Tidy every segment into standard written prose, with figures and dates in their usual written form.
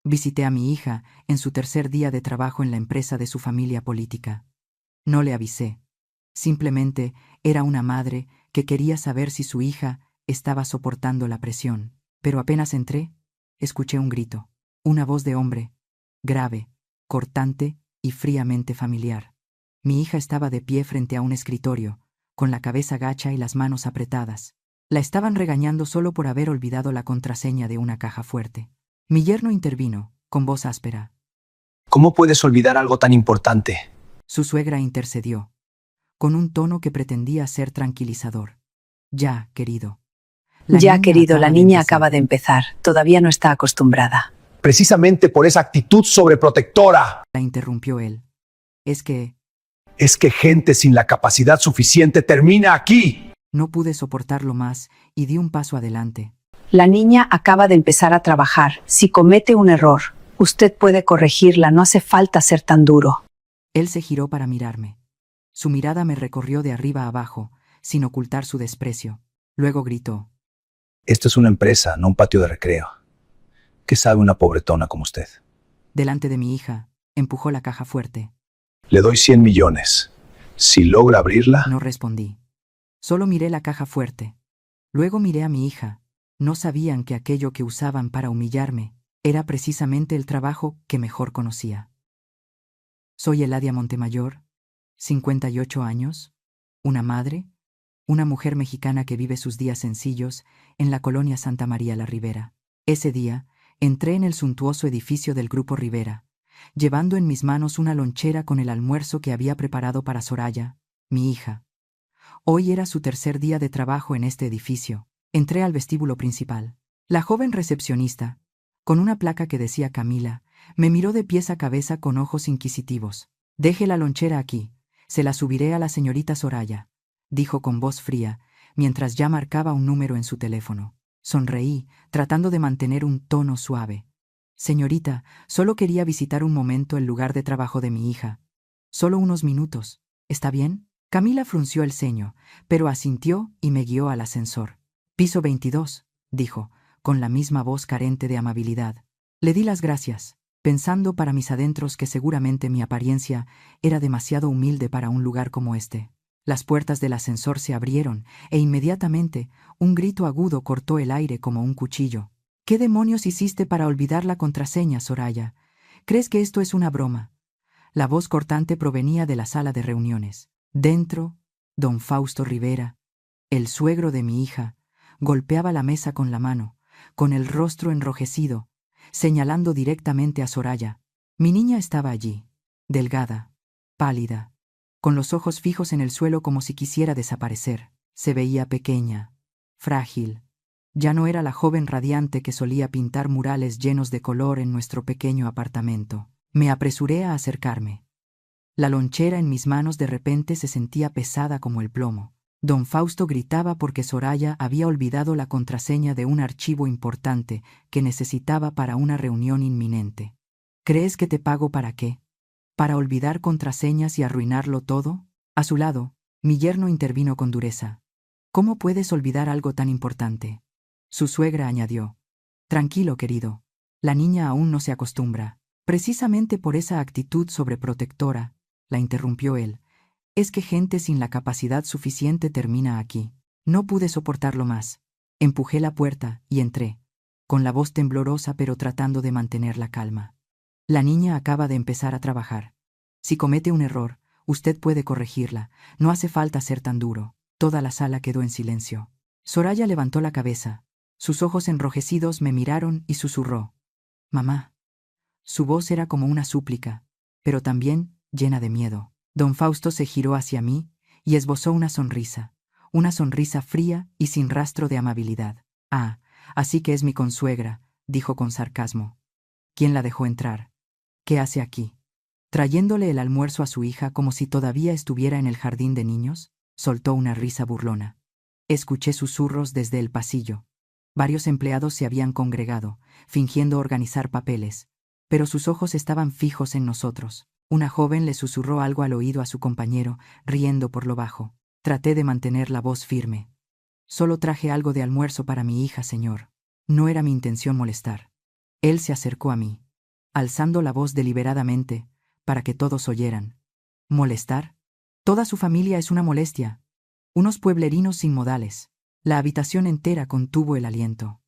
Visité a mi hija en su tercer día de trabajo en la empresa de su familia política. No le avisé. Simplemente era una madre que quería saber si su hija estaba soportando la presión. Pero apenas entré, escuché un grito. Una voz de hombre, grave, cortante y fríamente familiar. Mi hija estaba de pie frente a un escritorio, con la cabeza gacha y las manos apretadas. La estaban regañando solo por haber olvidado la contraseña de una caja fuerte. Mi yerno intervino, con voz áspera. ¿Cómo puedes olvidar algo tan importante? Su suegra intercedió, con un tono que pretendía ser tranquilizador. Ya, querido. Ya, querido, la niña empezar. acaba de empezar. Todavía no está acostumbrada. Precisamente por esa actitud sobreprotectora. La interrumpió él. Es que Gente sin la capacidad suficiente termina aquí. no pude soportarlo más y di un paso adelante. La niña acaba de empezar a trabajar. Si comete un error, usted puede corregirla. No hace falta ser tan duro. Él se giró para mirarme. Su mirada me recorrió de arriba a abajo, sin ocultar su desprecio. Luego gritó. Esto es una empresa, no un patio de recreo. ¿Qué sabe una pobretona como usted? Delante de mi hija, empujó la caja fuerte. Le doy 100 millones. Si logra abrirla... No respondí. Solo miré la caja fuerte. Luego miré a mi hija. No sabían que aquello que usaban para humillarme era precisamente el trabajo que mejor conocía. Soy Eladia Montemayor, 58 años, una madre, una mujer mexicana que vive sus días sencillos en la colonia Santa María la Ribera. Ese día, entré en el suntuoso edificio del Grupo Rivera, llevando en mis manos una lonchera con el almuerzo que había preparado para Soraya, mi hija. Hoy era su tercer día de trabajo en este edificio. Entré al vestíbulo principal. La joven recepcionista, con una placa que decía Camila, me miró de pies a cabeza con ojos inquisitivos. Deje la lonchera aquí, se la subiré a la señorita Soraya, dijo con voz fría, mientras ya marcaba un número en su teléfono. Sonreí, tratando de mantener un tono suave. Señorita, solo quería visitar un momento el lugar de trabajo de mi hija. Solo unos minutos. ¿Está bien? Camila frunció el ceño, pero asintió y me guió al ascensor. Piso 22, dijo, con la misma voz carente de amabilidad. Le di las gracias, pensando para mis adentros que seguramente mi apariencia era demasiado humilde para un lugar como este. Las puertas del ascensor se abrieron e inmediatamente un grito agudo cortó el aire como un cuchillo. ¿Qué demonios hiciste para olvidar la contraseña, Soraya? ¿Crees que esto es una broma? La voz cortante provenía de la sala de reuniones. Dentro, don Fausto Rivera, el suegro de mi hija, golpeaba la mesa con la mano, con el rostro enrojecido, señalando directamente a Soraya. Mi niña estaba allí, delgada, pálida, con los ojos fijos en el suelo como si quisiera desaparecer. Se veía pequeña, frágil. Ya no era la joven radiante que solía pintar murales llenos de color en nuestro pequeño apartamento. Me apresuré a acercarme. La lonchera en mis manos de repente se sentía pesada como el plomo. Don Fausto gritaba porque Soraya había olvidado la contraseña de un archivo importante que necesitaba para una reunión inminente. ¿Crees que te pago para qué? ¿Para olvidar contraseñas y arruinarlo todo? A su lado, mi yerno intervino con dureza. ¿Cómo puedes olvidar algo tan importante? Su suegra añadió. Tranquilo, querido. La niña aún no se acostumbra. Precisamente por esa actitud sobreprotectora, la interrumpió él. Es que gente sin la capacidad suficiente termina aquí. No pude soportarlo más. Empujé la puerta y entré, con la voz temblorosa pero tratando de mantener la calma. La niña acaba de empezar a trabajar. Si comete un error, usted puede corregirla. No hace falta ser tan duro. Toda la sala quedó en silencio. Soraya levantó la cabeza. Sus ojos enrojecidos me miraron y susurró. Mamá. Su voz era como una súplica, pero también llena de miedo. Don Fausto se giró hacia mí y esbozó una sonrisa fría y sin rastro de amabilidad. Ah, así que es mi consuegra, dijo con sarcasmo. ¿Quién la dejó entrar? ¿Qué hace aquí? Trayéndole el almuerzo a su hija como si todavía estuviera en el jardín de niños, soltó una risa burlona. Escuché susurros desde el pasillo. Varios empleados se habían congregado, fingiendo organizar papeles, pero sus ojos estaban fijos en nosotros. Una joven le susurró algo al oído a su compañero, riendo por lo bajo. Traté de mantener la voz firme. Solo traje algo de almuerzo para mi hija, señor. No era mi intención molestar. Él se acercó a mí. alzando la voz deliberadamente, para que todos oyeran. ¿Molestar? Toda su familia es una molestia. Unos pueblerinos sin modales. La habitación entera contuvo el aliento.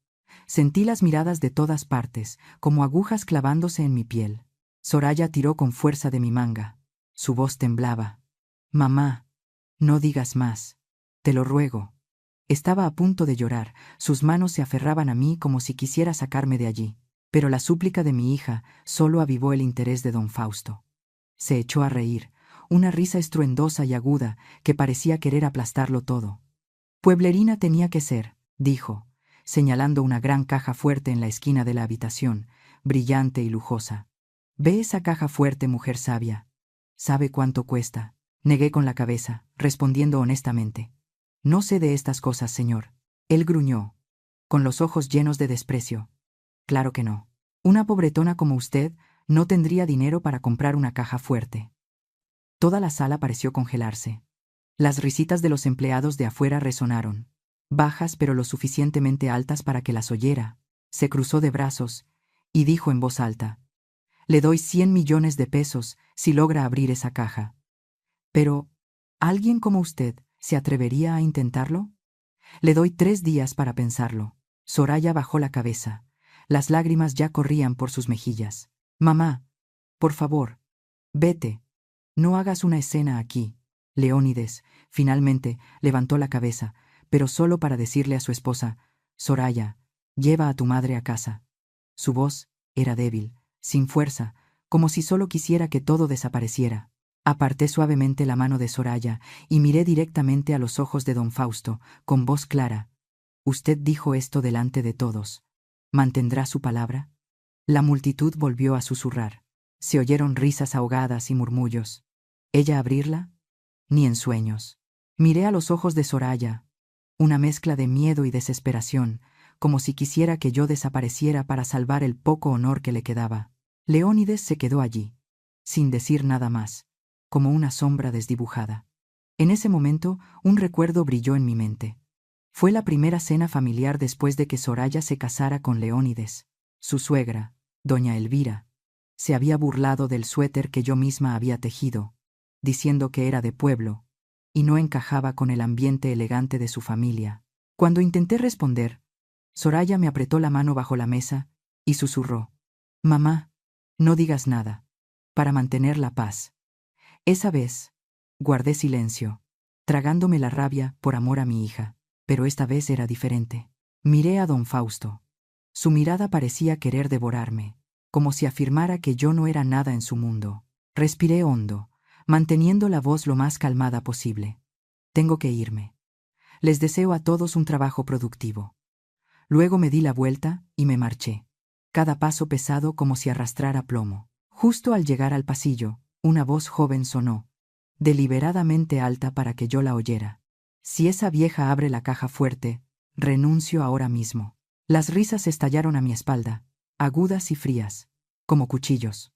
Sentí las miradas de todas partes, como agujas clavándose en mi piel. Soraya tiró con fuerza de mi manga. Su voz temblaba. Mamá, no digas más. Te lo ruego. Estaba a punto de llorar, sus manos se aferraban a mí como si quisiera sacarme de allí. Pero la súplica de mi hija solo avivó el interés de don Fausto. Se echó a reír, una risa estruendosa y aguda que parecía querer aplastarlo todo. Pueblerina tenía que ser, dijo, señalando una gran caja fuerte en la esquina de la habitación, brillante y lujosa. Ve esa caja fuerte, mujer sabia. ¿Sabe cuánto cuesta? Negué con la cabeza, respondiendo honestamente. No sé de estas cosas, señor. Él gruñó, con los ojos llenos de desprecio. Claro que no. Una pobretona como usted no tendría dinero para comprar una caja fuerte. Toda la sala pareció congelarse. Las risitas de los empleados de afuera resonaron, bajas pero lo suficientemente altas para que las oyera. Se cruzó de brazos y dijo en voz alta: «Le doy 100 millones de pesos si logra abrir esa caja». Pero, ¿alguien como usted se atrevería a intentarlo? Le doy 3 días para pensarlo. Soraya bajó la cabeza. Las lágrimas ya corrían por sus mejillas. «Mamá, por favor, vete. No hagas una escena aquí». Leónides, finalmente, levantó la cabeza, pero solo para decirle a su esposa: «Soraya, lleva a tu madre a casa». Su voz era débil, sin fuerza, como si solo quisiera que todo desapareciera. Aparté suavemente la mano de Soraya y miré directamente a los ojos de don Fausto, con voz clara. «Usted dijo esto delante de todos. ¿Mantendrá su palabra?». La multitud volvió a susurrar. Se oyeron risas ahogadas y murmullos. ¿Ella abrirla? Ni en sueños. Miré a los ojos de Soraya, una mezcla de miedo y desesperación, como si quisiera que yo desapareciera para salvar el poco honor que le quedaba. Leónides se quedó allí, sin decir nada más, como una sombra desdibujada. En ese momento, un recuerdo brilló en mi mente. Fue la primera cena familiar después de que Soraya se casara con Leónides. Su suegra, doña Elvira, se había burlado del suéter que yo misma había tejido, diciendo que era de pueblo, y no encajaba con el ambiente elegante de su familia. Cuando intenté responder, Soraya me apretó la mano bajo la mesa y susurró: «Mamá, no digas nada, para mantener la paz». Esa vez, guardé silencio, tragándome la rabia por amor a mi hija, pero esta vez era diferente. Miré a don Fausto. Su mirada parecía querer devorarme, como si afirmara que yo no era nada en su mundo. Respiré hondo, manteniendo la voz lo más calmada posible. «Tengo que irme. Les deseo a todos un trabajo productivo». Luego me di la vuelta y me marché, cada paso pesado como si arrastrara plomo. Justo al llegar al pasillo, una voz joven sonó, deliberadamente alta para que yo la oyera: «Si esa vieja abre la caja fuerte, renuncio ahora mismo». Las risas estallaron a mi espalda, agudas y frías, como cuchillos.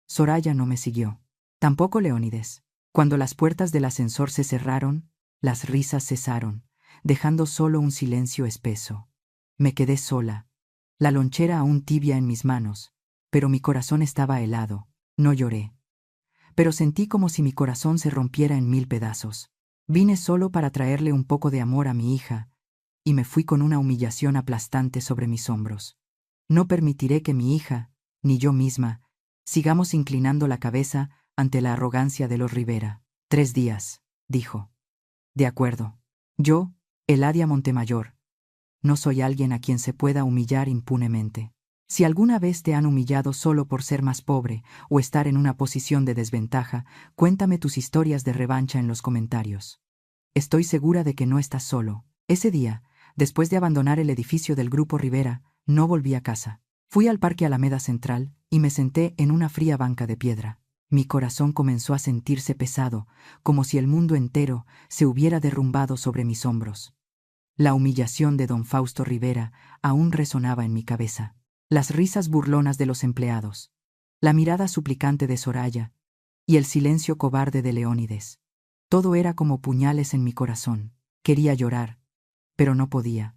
Soraya no me siguió. Tampoco Leónides. Cuando las puertas del ascensor se cerraron, las risas cesaron, dejando solo un silencio espeso. Me quedé sola, la lonchera aún tibia en mis manos, pero mi corazón estaba helado. No lloré, pero sentí como si mi corazón se rompiera en 1000 pedazos. Vine solo para traerle un poco de amor a mi hija, y me fui con una humillación aplastante sobre mis hombros. No permitiré que mi hija, ni yo misma, sigamos inclinando la cabeza ante la arrogancia de los Rivera. 3 días, dijo. De acuerdo. Yo, Eladia Montemayor, no soy alguien a quien se pueda humillar impunemente. Si alguna vez te han humillado solo por ser más pobre o estar en una posición de desventaja, cuéntame tus historias de revancha en los comentarios. Estoy segura de que no estás solo. Ese día, después de abandonar el edificio del Grupo Rivera, no volví a casa. Fui al Parque Alameda Central y me senté en una fría banca de piedra. Mi corazón comenzó a sentirse pesado, como si el mundo entero se hubiera derrumbado sobre mis hombros. La humillación de don Fausto Rivera aún resonaba en mi cabeza. Las risas burlonas de los empleados, la mirada suplicante de Soraya y el silencio cobarde de Leónides. Todo era como puñales en mi corazón. Quería llorar, pero no podía.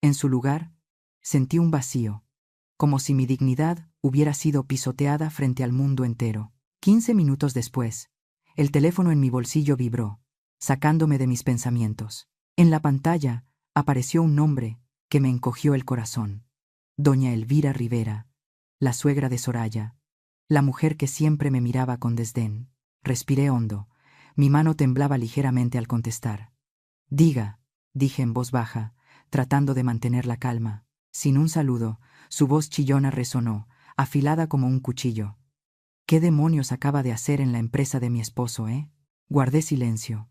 En su lugar, sentí un vacío, como si mi dignidad hubiera sido pisoteada frente al mundo entero. 15 minutos después, el teléfono en mi bolsillo vibró, sacándome de mis pensamientos. En la pantalla apareció un nombre que me encogió el corazón. Doña Elvira Rivera, la suegra de Soraya, la mujer que siempre me miraba con desdén. Respiré hondo. Mi mano temblaba ligeramente al contestar. Diga, dije en voz baja, tratando de mantener la calma. Sin un saludo, su voz chillona resonó, afilada como un cuchillo. ¿Qué demonios acaba de hacer en la empresa de mi esposo, eh? Guardé silencio.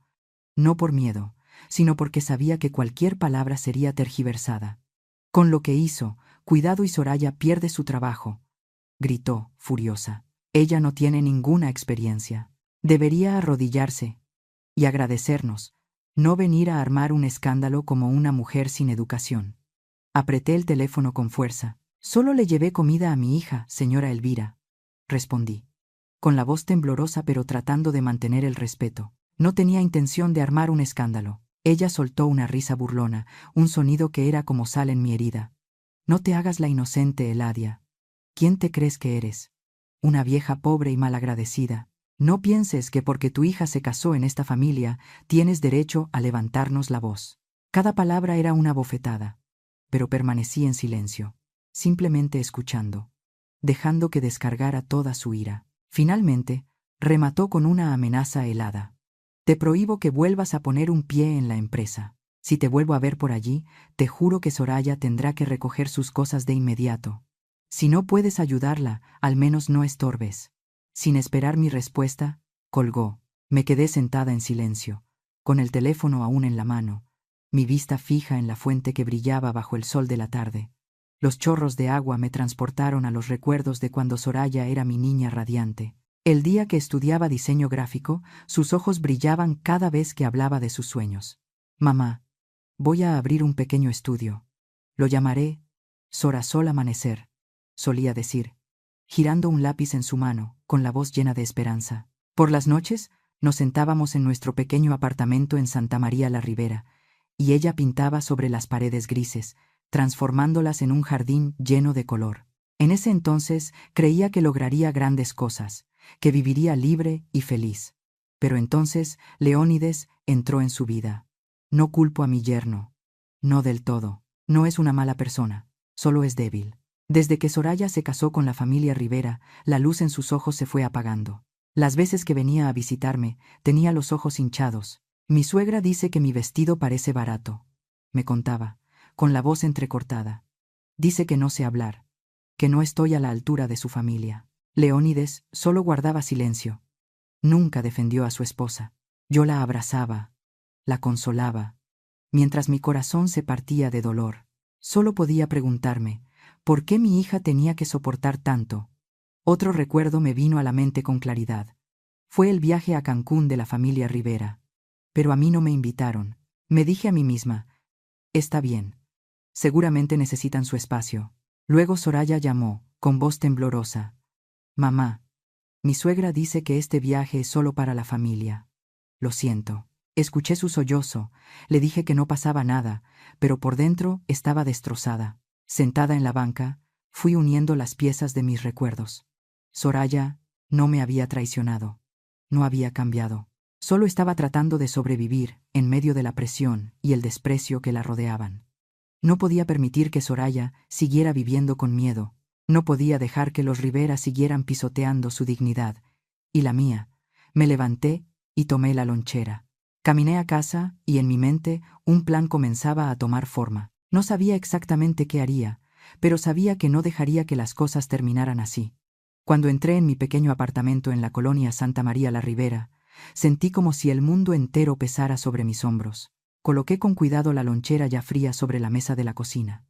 No por miedo, sino porque sabía que cualquier palabra sería tergiversada. Con lo que hizo, cuidado y Soraya pierde su trabajo, gritó, furiosa. Ella no tiene ninguna experiencia. Debería arrodillarse y agradecernos, no venir a armar un escándalo como una mujer sin educación. Apreté el teléfono con fuerza. Solo le llevé comida a mi hija, señora Elvira, respondí, con la voz temblorosa pero tratando de mantener el respeto. No tenía intención de armar un escándalo. Ella soltó una risa burlona, un sonido que era como sal en mi herida. No te hagas la inocente, Eladia. ¿Quién te crees que eres? Una vieja pobre y malagradecida. No pienses que porque tu hija se casó en esta familia, tienes derecho a levantarnos la voz. Cada palabra era una bofetada, pero permanecí en silencio, simplemente escuchando, dejando que descargara toda su ira. Finalmente, remató con una amenaza helada. Te prohíbo que vuelvas a poner un pie en la empresa. Si te vuelvo a ver por allí, te juro que Soraya tendrá que recoger sus cosas de inmediato. Si no puedes ayudarla, al menos no estorbes. Sin esperar mi respuesta, colgó. Me quedé sentada en silencio, con el teléfono aún en la mano, mi vista fija en la fuente que brillaba bajo el sol de la tarde. Los chorros de agua me transportaron a los recuerdos de cuando Soraya era mi niña radiante. El día que estudiaba diseño gráfico, sus ojos brillaban cada vez que hablaba de sus sueños. Mamá, voy a abrir un pequeño estudio. Lo llamaré Sorasol Amanecer, solía decir, girando un lápiz en su mano, con la voz llena de esperanza. Por las noches, nos sentábamos en nuestro pequeño apartamento en Santa María la Ribera, y ella pintaba sobre las paredes grises, transformándolas en un jardín lleno de color. En ese entonces creía que lograría grandes cosas, que viviría libre y feliz. Pero entonces Leónides entró en su vida. No culpo a mi yerno. No del todo. No es una mala persona. Solo es débil. Desde que Soraya se casó con la familia Rivera, la luz en sus ojos se fue apagando. Las veces que venía a visitarme, tenía los ojos hinchados. Mi suegra dice que mi vestido parece barato, me contaba, con la voz entrecortada. Dice que no sé hablar, que no estoy a la altura de su familia. Leónides solo guardaba silencio. Nunca defendió a su esposa. Yo la abrazaba, la consolaba, mientras mi corazón se partía de dolor. Solo podía preguntarme, ¿por qué mi hija tenía que soportar tanto? Otro recuerdo me vino a la mente con claridad. Fue el viaje a Cancún de la familia Rivera. Pero a mí no me invitaron. Me dije a mí misma, está bien. Seguramente necesitan su espacio. Luego Soraya llamó, con voz temblorosa. Mamá, mi suegra dice que este viaje es solo para la familia. Lo siento. Escuché su sollozo, le dije que no pasaba nada, pero por dentro estaba destrozada. Sentada en la banca, fui uniendo las piezas de mis recuerdos. Soraya no me había traicionado. No había cambiado. Solo estaba tratando de sobrevivir en medio de la presión y el desprecio que la rodeaban. No podía permitir que Soraya siguiera viviendo con miedo. No podía dejar que los Rivera siguieran pisoteando su dignidad. Y la mía. Me levanté y tomé la lonchera. Caminé a casa y en mi mente un plan comenzaba a tomar forma. No sabía exactamente qué haría, pero sabía que no dejaría que las cosas terminaran así. Cuando entré en mi pequeño apartamento en la colonia Santa María la Ribera, sentí como si el mundo entero pesara sobre mis hombros. Coloqué con cuidado la lonchera ya fría sobre la mesa de la cocina.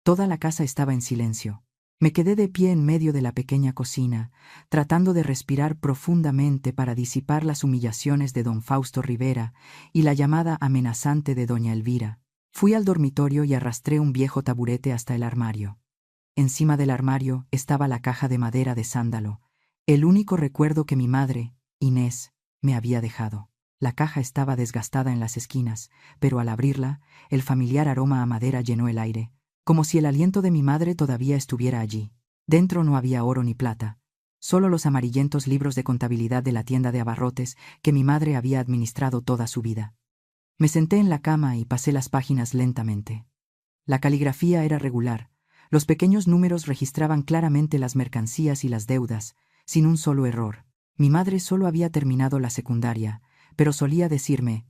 Toda la casa estaba en silencio. Me quedé de pie en medio de la pequeña cocina, tratando de respirar profundamente para disipar las humillaciones de don Fausto Rivera y la llamada amenazante de doña Elvira. Fui al dormitorio y arrastré un viejo taburete hasta el armario. Encima del armario estaba la caja de madera de sándalo, el único recuerdo que mi madre, Inés, me había dejado. La caja estaba desgastada en las esquinas, pero al abrirla, el familiar aroma a madera llenó el aire. como si el aliento de mi madre todavía estuviera allí. Dentro no había oro ni plata, solo los amarillentos libros de contabilidad de la tienda de abarrotes que mi madre había administrado toda su vida. Me senté en la cama y pasé las páginas lentamente. La caligrafía era regular, los pequeños números registraban claramente las mercancías y las deudas, sin un solo error. Mi madre solo había terminado la secundaria, pero solía decirme: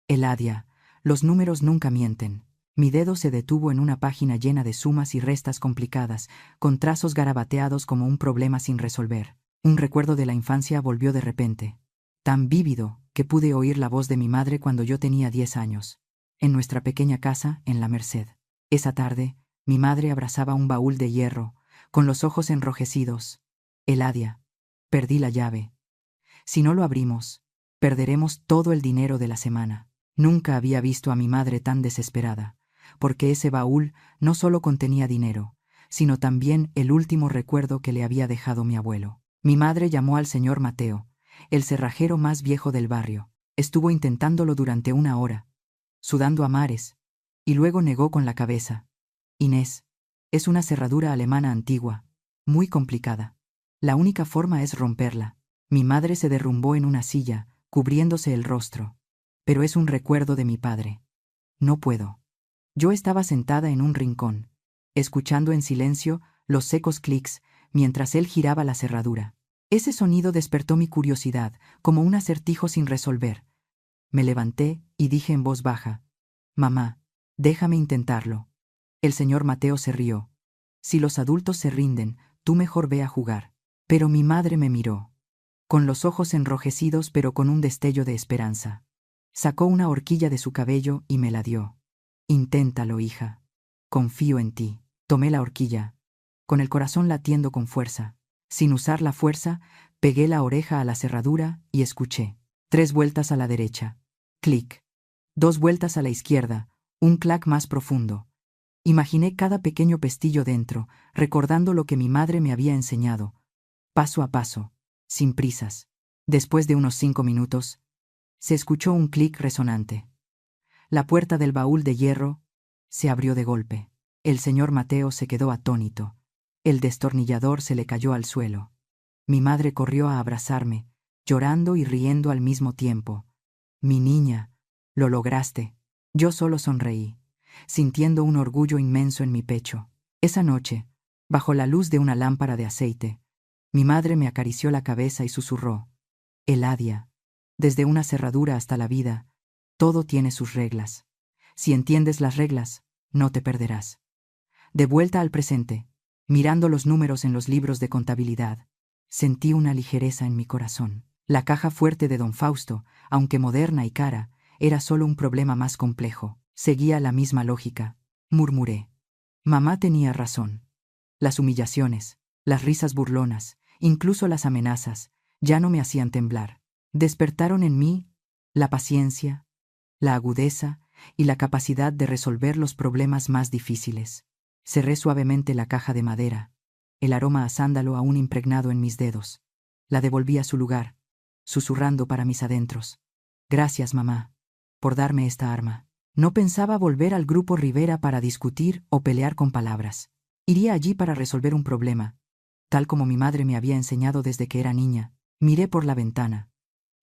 Eladia, los números nunca mienten. Mi dedo se detuvo en una página llena de sumas y restas complicadas, con trazos garabateados como un problema sin resolver. Un recuerdo de la infancia volvió de repente, tan vívido que pude oír la voz de mi madre cuando yo tenía 10 años, en nuestra pequeña casa en La Merced. Esa tarde, mi madre abrazaba un baúl de hierro, con los ojos enrojecidos. Eladia, perdí la llave. Si no lo abrimos, perderemos todo el dinero de la semana. Nunca había visto a mi madre tan desesperada, porque ese baúl no solo contenía dinero, sino también el último recuerdo que le había dejado mi abuelo. Mi madre llamó al señor Mateo, el cerrajero más viejo del barrio. Estuvo intentándolo durante 1 hora, sudando a mares, y luego negó con la cabeza. Inés, es una cerradura alemana antigua, muy complicada. La única forma es romperla. Mi madre se derrumbó en una silla, cubriéndose el rostro. Pero es un recuerdo de mi padre. No puedo. Yo estaba sentada en un rincón, escuchando en silencio los secos clics mientras él giraba la cerradura. Ese sonido despertó mi curiosidad, como un acertijo sin resolver. Me levanté y dije en voz baja: Mamá, déjame intentarlo. El señor Mateo se rió. Si los adultos se rinden, tú mejor ve a jugar. Pero mi madre me miró, con los ojos enrojecidos pero con un destello de esperanza. Sacó una horquilla de su cabello y me la dio. Inténtalo, hija. Confío en ti. Tomé la horquilla, con el corazón latiendo con fuerza. Sin usar la fuerza, pegué la oreja a la cerradura y escuché. 3 vueltas a la derecha. Clic. 2 vueltas a la izquierda, un clac más profundo. Imaginé cada pequeño pestillo dentro, recordando lo que mi madre me había enseñado, paso a paso, sin prisas. Después de unos 5 minutos, se escuchó un clic resonante. La puerta del baúl de hierro se abrió de golpe. El señor Mateo se quedó atónito. El destornillador se le cayó al suelo. Mi madre corrió a abrazarme, llorando y riendo al mismo tiempo. Mi niña, lo lograste. Yo solo sonreí, sintiendo un orgullo inmenso en mi pecho. Esa noche, bajo la luz de una lámpara de aceite, mi madre me acarició la cabeza y susurró: Eladia, desde una cerradura hasta la vida, todo tiene sus reglas. Si entiendes las reglas, no te perderás. De vuelta al presente, mirando los números en los libros de contabilidad, sentí una ligereza en mi corazón. La caja fuerte de don Fausto, aunque moderna y cara, era solo un problema más complejo. Seguía la misma lógica. Murmuré. Mamá tenía razón. Las humillaciones, las risas burlonas, incluso las amenazas, ya no me hacían temblar. Despertaron en mí la paciencia, la agudeza y la capacidad de resolver los problemas más difíciles. Cerré suavemente la caja de madera, el aroma a sándalo aún impregnado en mis dedos. La devolví a su lugar, susurrando para mis adentros: Gracias, mamá, por darme esta arma. No pensaba volver al grupo Rivera para discutir o pelear con palabras. Iría allí para resolver un problema, tal como mi madre me había enseñado desde que era niña. Miré por la ventana.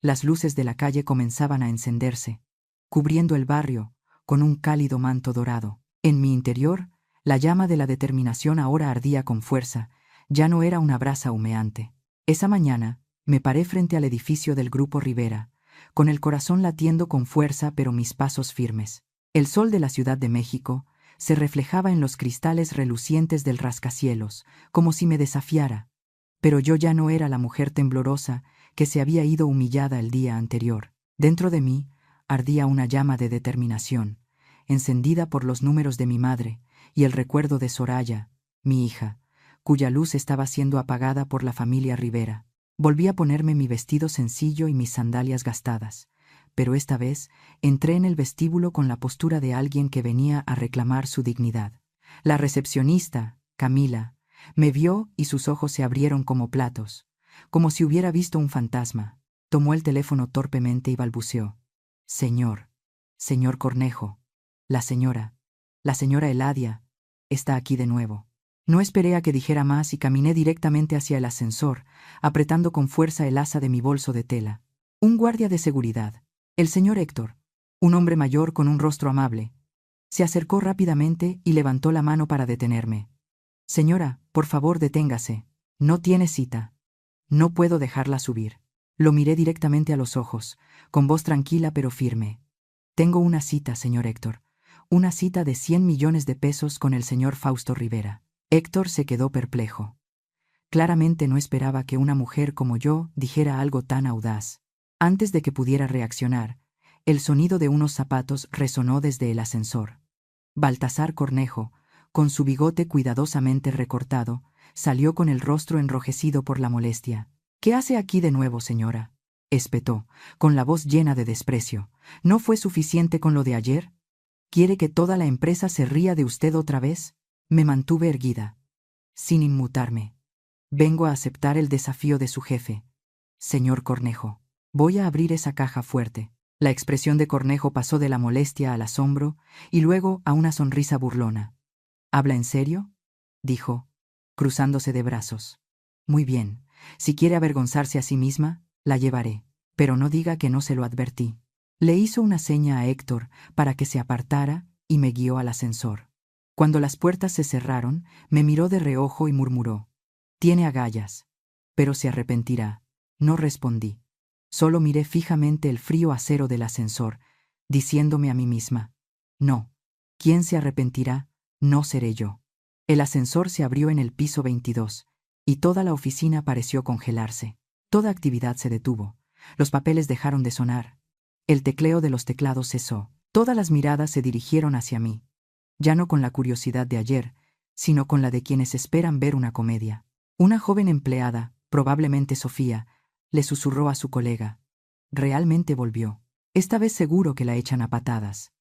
Las luces de la calle comenzaban a encenderse, cubriendo el barrio con un cálido manto dorado. En mi interior, la llama de la determinación ahora ardía con fuerza, ya no era una brasa humeante. Esa mañana, me paré frente al edificio del Grupo Rivera, con el corazón latiendo con fuerza pero mis pasos firmes. El sol de la Ciudad de México se reflejaba en los cristales relucientes del rascacielos, como si me desafiara. Pero yo ya no era la mujer temblorosa que se había ido humillada el día anterior. Dentro de mí ardía una llama de determinación, encendida por los números de mi madre y el recuerdo de Soraya, mi hija, cuya luz estaba siendo apagada por la familia Rivera. Volví a ponerme mi vestido sencillo y mis sandalias gastadas, pero esta vez entré en el vestíbulo con la postura de alguien que venía a reclamar su dignidad. La recepcionista, Camila, me vio y sus ojos se abrieron como platos, como si hubiera visto un fantasma. Tomó el teléfono torpemente y balbuceó: Señor Cornejo, la señora Eladia, está aquí de nuevo. No esperé a que dijera más y caminé directamente hacia el ascensor, apretando con fuerza el asa de mi bolso de tela. Un guardia de seguridad, el señor Héctor, un hombre mayor con un rostro amable, se acercó rápidamente y levantó la mano para detenerme. Señora, por favor deténgase. No tiene cita. No puedo dejarla subir. Lo miré directamente a los ojos, con voz tranquila pero firme. Tengo una cita, señor Héctor. Una cita de 100 millones de pesos con el señor Fausto Rivera. Héctor se quedó perplejo. Claramente no esperaba que una mujer como yo dijera algo tan audaz. Antes de que pudiera reaccionar, el sonido de unos zapatos resonó desde el ascensor. Baltasar Cornejo, con su bigote cuidadosamente recortado, salió con el rostro enrojecido por la molestia. «¿Qué hace aquí de nuevo, señora?», espetó, con la voz llena de desprecio. «¿No fue suficiente con lo de ayer? ¿Quiere que toda la empresa se ría de usted otra vez?». Me mantuve erguida, sin inmutarme. «Vengo a aceptar el desafío de su jefe. Señor Cornejo, voy a abrir esa caja fuerte». La expresión de Cornejo pasó de la molestia al asombro y luego a una sonrisa burlona. «¿Habla en serio?», dijo, cruzándose de brazos. «Muy bien, si quiere avergonzarse a sí misma, la llevaré, pero no diga que no se lo advertí». Le hizo una seña a Héctor para que se apartara y me guió al ascensor. Cuando las puertas se cerraron, me miró de reojo y murmuró: «Tiene agallas, pero se arrepentirá». No respondí. Solo miré fijamente el frío acero del ascensor, diciéndome a mí misma: «No, ¿quién se arrepentirá? No seré yo». El ascensor se abrió en el piso 22, y toda la oficina pareció congelarse. Toda actividad se detuvo. Los papeles dejaron de sonar. El tecleo de los teclados cesó. Todas las miradas se dirigieron hacia mí, ya no con la curiosidad de ayer, sino con la de quienes esperan ver una comedia. Una joven empleada, probablemente Sofía, le susurró a su colega: «Realmente volvió. Esta vez seguro que la echan a patadas».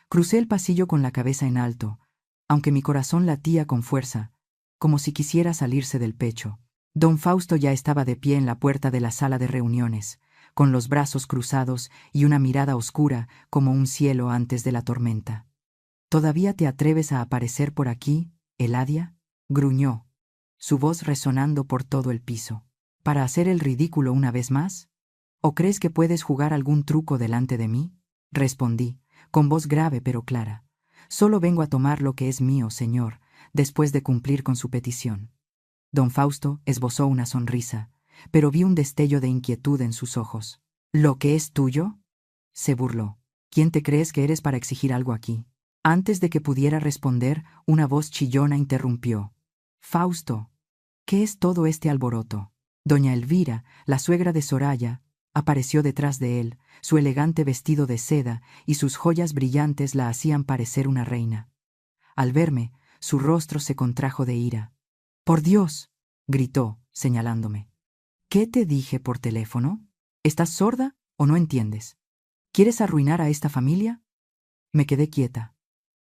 Crucé el pasillo con la cabeza en alto, aunque mi corazón latía con fuerza, como si quisiera salirse del pecho. Don Fausto ya estaba de pie en la puerta de la sala de reuniones, con los brazos cruzados y una mirada oscura como un cielo antes de la tormenta. «¿Todavía te atreves a aparecer por aquí, Eladia?», gruñó, su voz resonando por todo el piso. «¿Para hacer el ridículo una vez más? ¿O crees que puedes jugar algún truco delante de mí?». Respondí, con voz grave pero clara: «Solo vengo a tomar lo que es mío, señor, después de cumplir con su petición». Don Fausto esbozó una sonrisa, pero vi un destello de inquietud en sus ojos. «¿Lo que es tuyo?», se burló. «¿Quién te crees que eres para exigir algo aquí?». Antes de que pudiera responder, una voz chillona interrumpió: «Fausto, ¿qué es todo este alboroto?». Doña Elvira, la suegra de Soraya, apareció detrás de él. Su elegante vestido de seda y sus joyas brillantes la hacían parecer una reina. Al verme, su rostro se contrajo de ira. «¡Por Dios!», gritó, señalándome. «¿Qué te dije por teléfono? ¿Estás sorda o no entiendes? ¿Quieres arruinar a esta familia?». Me quedé quieta,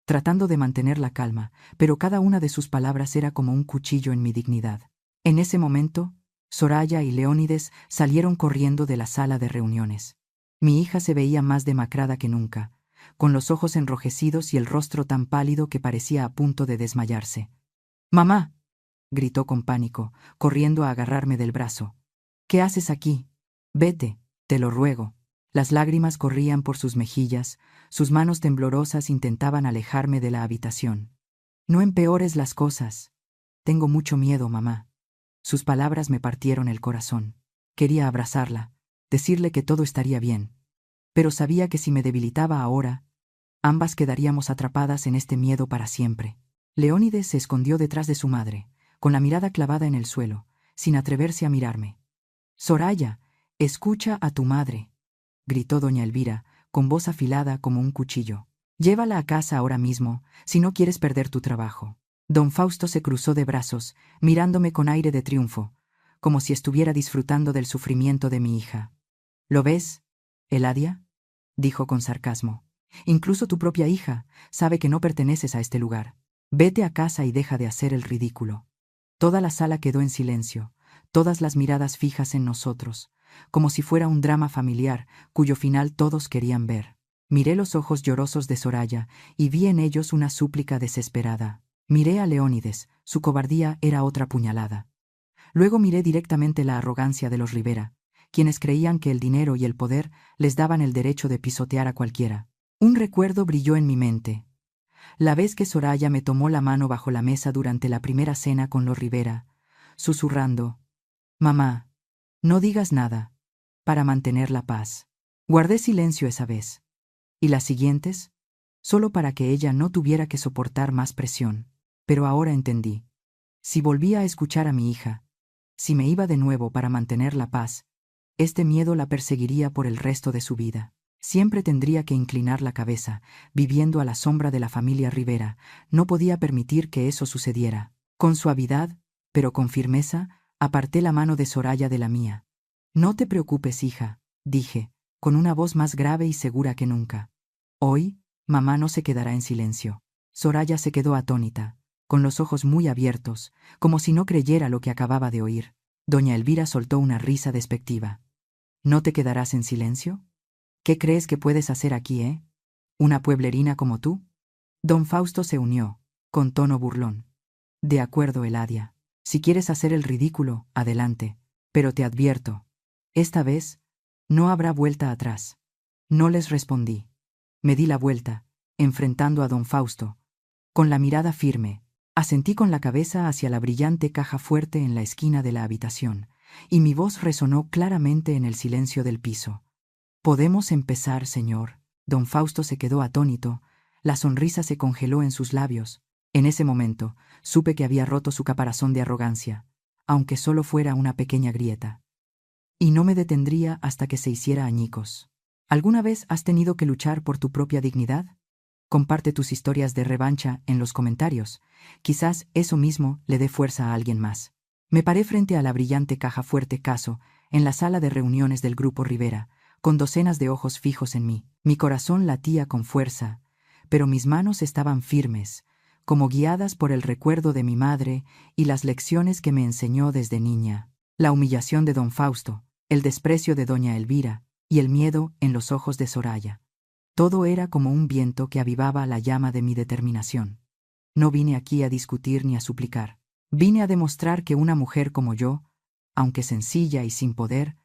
tratando de mantener la calma, pero cada una de sus palabras era como un cuchillo en mi dignidad. En ese momento, Soraya y Leónides salieron corriendo de la sala de reuniones. Mi hija se veía más demacrada que nunca, con los ojos enrojecidos y el rostro tan pálido que parecía a punto de desmayarse. «¡Mamá!», gritó con pánico, corriendo a agarrarme del brazo. «¿Qué haces aquí? Vete, te lo ruego». Las lágrimas corrían por sus mejillas, sus manos temblorosas intentaban alejarme de la habitación. «No empeores las cosas. Tengo mucho miedo, mamá». Sus palabras me partieron el corazón. Quería abrazarla, decirle que todo estaría bien, pero sabía que si me debilitaba ahora, ambas quedaríamos atrapadas en este miedo para siempre. Leónides se escondió detrás de su madre, con la mirada clavada en el suelo, sin atreverse a mirarme. «Soraya, escucha a tu madre», gritó doña Elvira, con voz afilada como un cuchillo. «Llévala a casa ahora mismo, si no quieres perder tu trabajo». Don Fausto se cruzó de brazos, mirándome con aire de triunfo, como si estuviera disfrutando del sufrimiento de mi hija. «¿Lo ves, Eladia?», dijo con sarcasmo. «Incluso tu propia hija sabe que no perteneces a este lugar. Vete a casa y deja de hacer el ridículo». Toda la sala quedó en silencio, todas las miradas fijas en nosotros, como si fuera un drama familiar cuyo final todos querían ver. Miré los ojos llorosos de Soraya y vi en ellos una súplica desesperada. Miré a Leónides, su cobardía era otra puñalada. Luego miré directamente la arrogancia de los Rivera, quienes creían que el dinero y el poder les daban el derecho de pisotear a cualquiera. Un recuerdo brilló en mi mente. La vez que Soraya me tomó la mano bajo la mesa durante la primera cena con los Rivera, susurrando: «Mamá, no digas nada», para mantener la paz. Guardé silencio esa vez. ¿Y las siguientes? Solo para que ella no tuviera que soportar más presión. Pero ahora entendí. Si volvía a escuchar a mi hija, si me iba de nuevo para mantener la paz, este miedo la perseguiría por el resto de su vida. Siempre tendría que inclinar la cabeza, viviendo a la sombra de la familia Rivera. No podía permitir que eso sucediera. Con suavidad, pero con firmeza, aparté la mano de Soraya de la mía. «No te preocupes, hija», dije, con una voz más grave y segura que nunca. «Hoy, mamá no se quedará en silencio». Soraya se quedó atónita, con los ojos muy abiertos, como si no creyera lo que acababa de oír. Doña Elvira soltó una risa despectiva. «¿No te quedarás en silencio? ¿Qué crees que puedes hacer aquí, ¿Una pueblerina como tú?» Don Fausto se unió, con tono burlón. «De acuerdo, Eladia. Si quieres hacer el ridículo, adelante. Pero te advierto, esta vez no habrá vuelta atrás». No les respondí. Me di la vuelta, enfrentando a don Fausto. Con la mirada firme, asentí con la cabeza hacia la brillante caja fuerte en la esquina de la habitación, y mi voz resonó claramente en el silencio del piso. «Podemos empezar, señor». Don Fausto se quedó atónito, la sonrisa se congeló en sus labios. En ese momento, supe que había roto su caparazón de arrogancia, aunque solo fuera una pequeña grieta. Y no me detendría hasta que se hiciera añicos. ¿Alguna vez has tenido que luchar por tu propia dignidad? Comparte tus historias de revancha en los comentarios. Quizás eso mismo le dé fuerza a alguien más. Me paré frente a la brillante caja fuerte Caso, en la sala de reuniones del Grupo Rivera, con docenas de ojos fijos en mí. Mi corazón latía con fuerza, pero mis manos estaban firmes, como guiadas por el recuerdo de mi madre y las lecciones que me enseñó desde niña. La humillación de don Fausto, el desprecio de doña Elvira y el miedo en los ojos de Soraya. Todo era como un viento que avivaba la llama de mi determinación. No vine aquí a discutir ni a suplicar. Vine a demostrar que una mujer como yo, aunque sencilla y sin poder,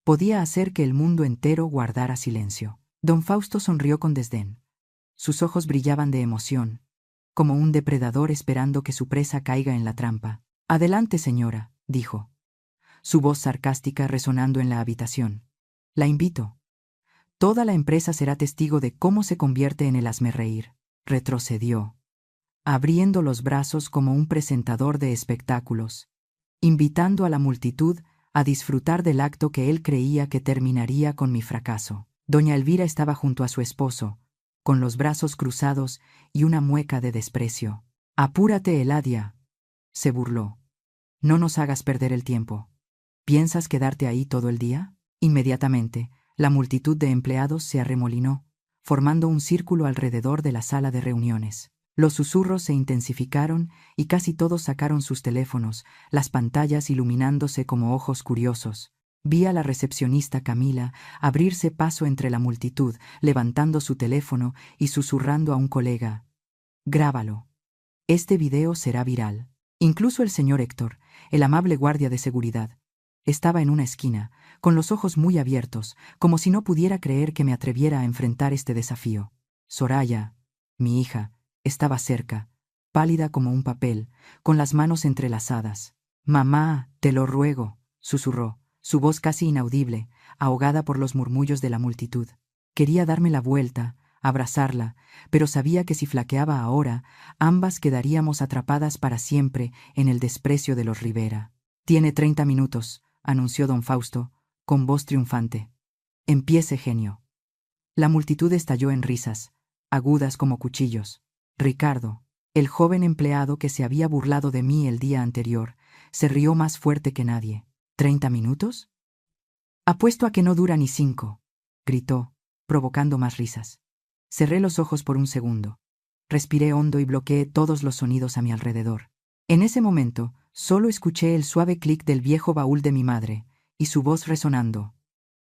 podía hacer que el mundo entero guardara silencio. Don Fausto sonrió con desdén. Sus ojos brillaban de emoción, como un depredador esperando que su presa caiga en la trampa. «Adelante, señora», dijo, su voz sarcástica resonando en la habitación. «La invito. Toda la empresa será testigo de cómo se convierte en el hazmerreír». Retrocedió, abriendo los brazos como un presentador de espectáculos, invitando a la multitud a disfrutar del acto que él creía que terminaría con mi fracaso. Doña Elvira estaba junto a su esposo, con los brazos cruzados y una mueca de desprecio. «Apúrate, Eladia», se burló. «No nos hagas perder el tiempo. ¿Piensas quedarte ahí todo el día?» Inmediatamente, la multitud de empleados se arremolinó, formando un círculo alrededor de la sala de reuniones. Los susurros se intensificaron y casi todos sacaron sus teléfonos, las pantallas iluminándose como ojos curiosos. Vi a la recepcionista Camila abrirse paso entre la multitud, levantando su teléfono y susurrando a un colega: «Grábalo. Este video será viral». Incluso el señor Héctor, el amable guardia de seguridad, estaba en una esquina, con los ojos muy abiertos, como si no pudiera creer que me atreviera a enfrentar este desafío. Soraya, mi hija, estaba cerca, pálida como un papel, con las manos entrelazadas. «Mamá, te lo ruego», susurró, su voz casi inaudible, ahogada por los murmullos de la multitud. Quería darme la vuelta, abrazarla, pero sabía que si flaqueaba ahora, ambas quedaríamos atrapadas para siempre en el desprecio de los Rivera. «Tiene 30 minutos», anunció don Fausto, con voz triunfante. «Empiece, genio». La multitud estalló en risas, agudas como cuchillos. Ricardo, el joven empleado que se había burlado de mí el día anterior, se rió más fuerte que nadie. «¿30 minutos? Apuesto a que no dura ni 5», gritó, provocando más risas. Cerré los ojos por un segundo. Respiré hondo y bloqueé todos los sonidos a mi alrededor. En ese momento, solo escuché el suave clic del viejo baúl de mi madre, y su voz resonando.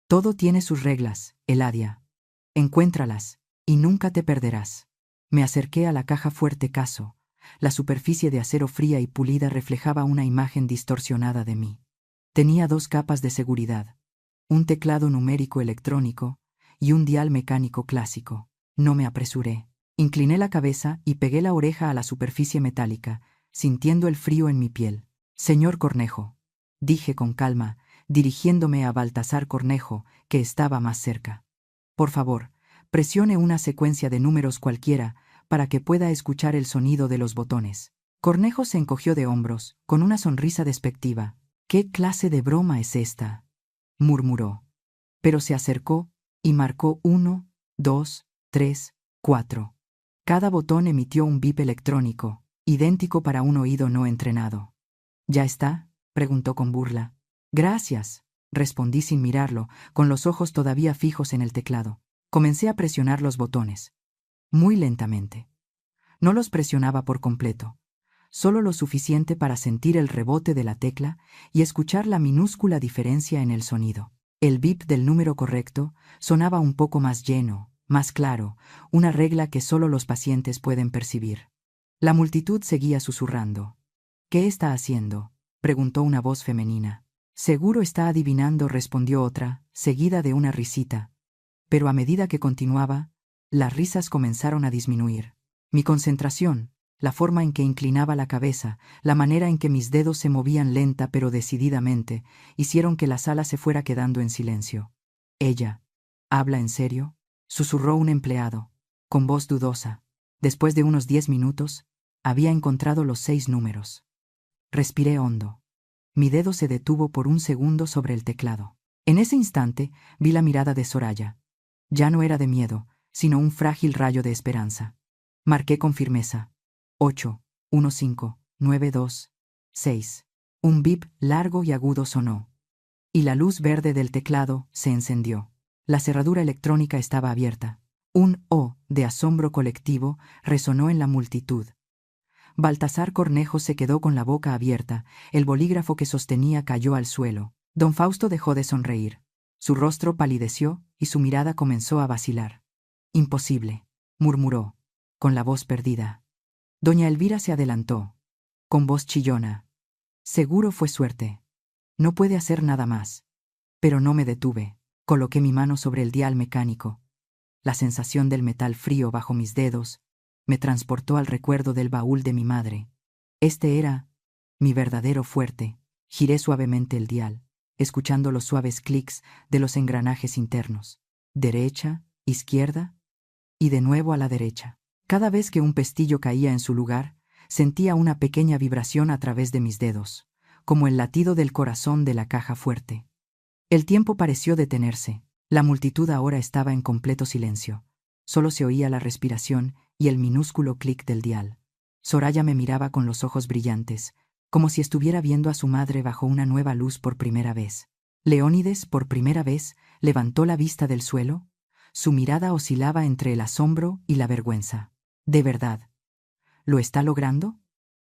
«Todo tiene sus reglas, Eladia. Encuéntralas, y nunca te perderás». Me acerqué a la caja fuerte Caso, La superficie de acero fría y pulida reflejaba una imagen distorsionada de mí. Tenía 2 capas de seguridad, un teclado numérico electrónico y un dial mecánico clásico. No me apresuré. Incliné la cabeza y pegué la oreja a la superficie metálica, sintiendo el frío en mi piel. Señor Cornejo, dije con calma, dirigiéndome a Baltasar Cornejo, que estaba más cerca. Por favor, presione una secuencia de números cualquiera para que pueda escuchar el sonido de los botones. Cornejo se encogió de hombros, con una sonrisa despectiva. ¿Qué clase de broma es esta?, murmuró. Pero se acercó y marcó 1, 2, 3, 4. Cada botón emitió un bip electrónico, idéntico para un oído no entrenado. ¿Ya está?, preguntó con burla. Gracias, respondí sin mirarlo, con los ojos todavía fijos en el teclado. Comencé a presionar los botones. Muy lentamente. No los presionaba por completo, solo lo suficiente para sentir el rebote de la tecla y escuchar la minúscula diferencia en el sonido. El bip del número correcto sonaba un poco más lleno, más claro, una regla que solo los pacientes pueden percibir. La multitud seguía susurrando. ¿Qué está haciendo?, preguntó una voz femenina. Seguro está adivinando, respondió otra, seguida de una risita. Pero a medida que continuaba, las risas comenzaron a disminuir. Mi concentración, la forma en que inclinaba la cabeza, la manera en que mis dedos se movían lenta pero decididamente, hicieron que la sala se fuera quedando en silencio. «Ella, ¿habla en serio?», susurró un empleado, con voz dudosa. Después de unos 10 minutos, había encontrado los 6 números. Respiré hondo. Mi dedo se detuvo por un segundo sobre el teclado. En ese instante vi la mirada de Soraya. Ya no era de miedo, sino un frágil rayo de esperanza. Marqué con firmeza. 8, 1, 5, 9, 2, 6. Un bip largo y agudo sonó. Y la luz verde del teclado se encendió. La cerradura electrónica estaba abierta. Un «oh» de asombro colectivo resonó en la multitud. Baltasar Cornejo se quedó con la boca abierta, el bolígrafo que sostenía cayó al suelo. Don Fausto dejó de sonreír. Su rostro palideció y su mirada comenzó a vacilar. «Imposible», murmuró, con la voz perdida. Doña Elvira se adelantó, con voz chillona. «Seguro fue suerte. No puede hacer nada más». Pero no me detuve. Coloqué mi mano sobre el dial mecánico. La sensación del metal frío bajo mis dedos me transportó al recuerdo del baúl de mi madre. Este era mi verdadero fuerte. Giré suavemente el dial, escuchando los suaves clics de los engranajes internos. Derecha, izquierda y de nuevo a la derecha. Cada vez que un pestillo caía en su lugar, sentía una pequeña vibración a través de mis dedos, como el latido del corazón de la caja fuerte. El tiempo pareció detenerse. La multitud ahora estaba en completo silencio. Solo se oía la respiración y el minúsculo clic del dial. Soraya me miraba con los ojos brillantes, como si estuviera viendo a su madre bajo una nueva luz por primera vez. Leónides, por primera vez, levantó la vista del suelo. Su mirada oscilaba entre el asombro y la vergüenza. «¿De verdad? ¿Lo está logrando?»,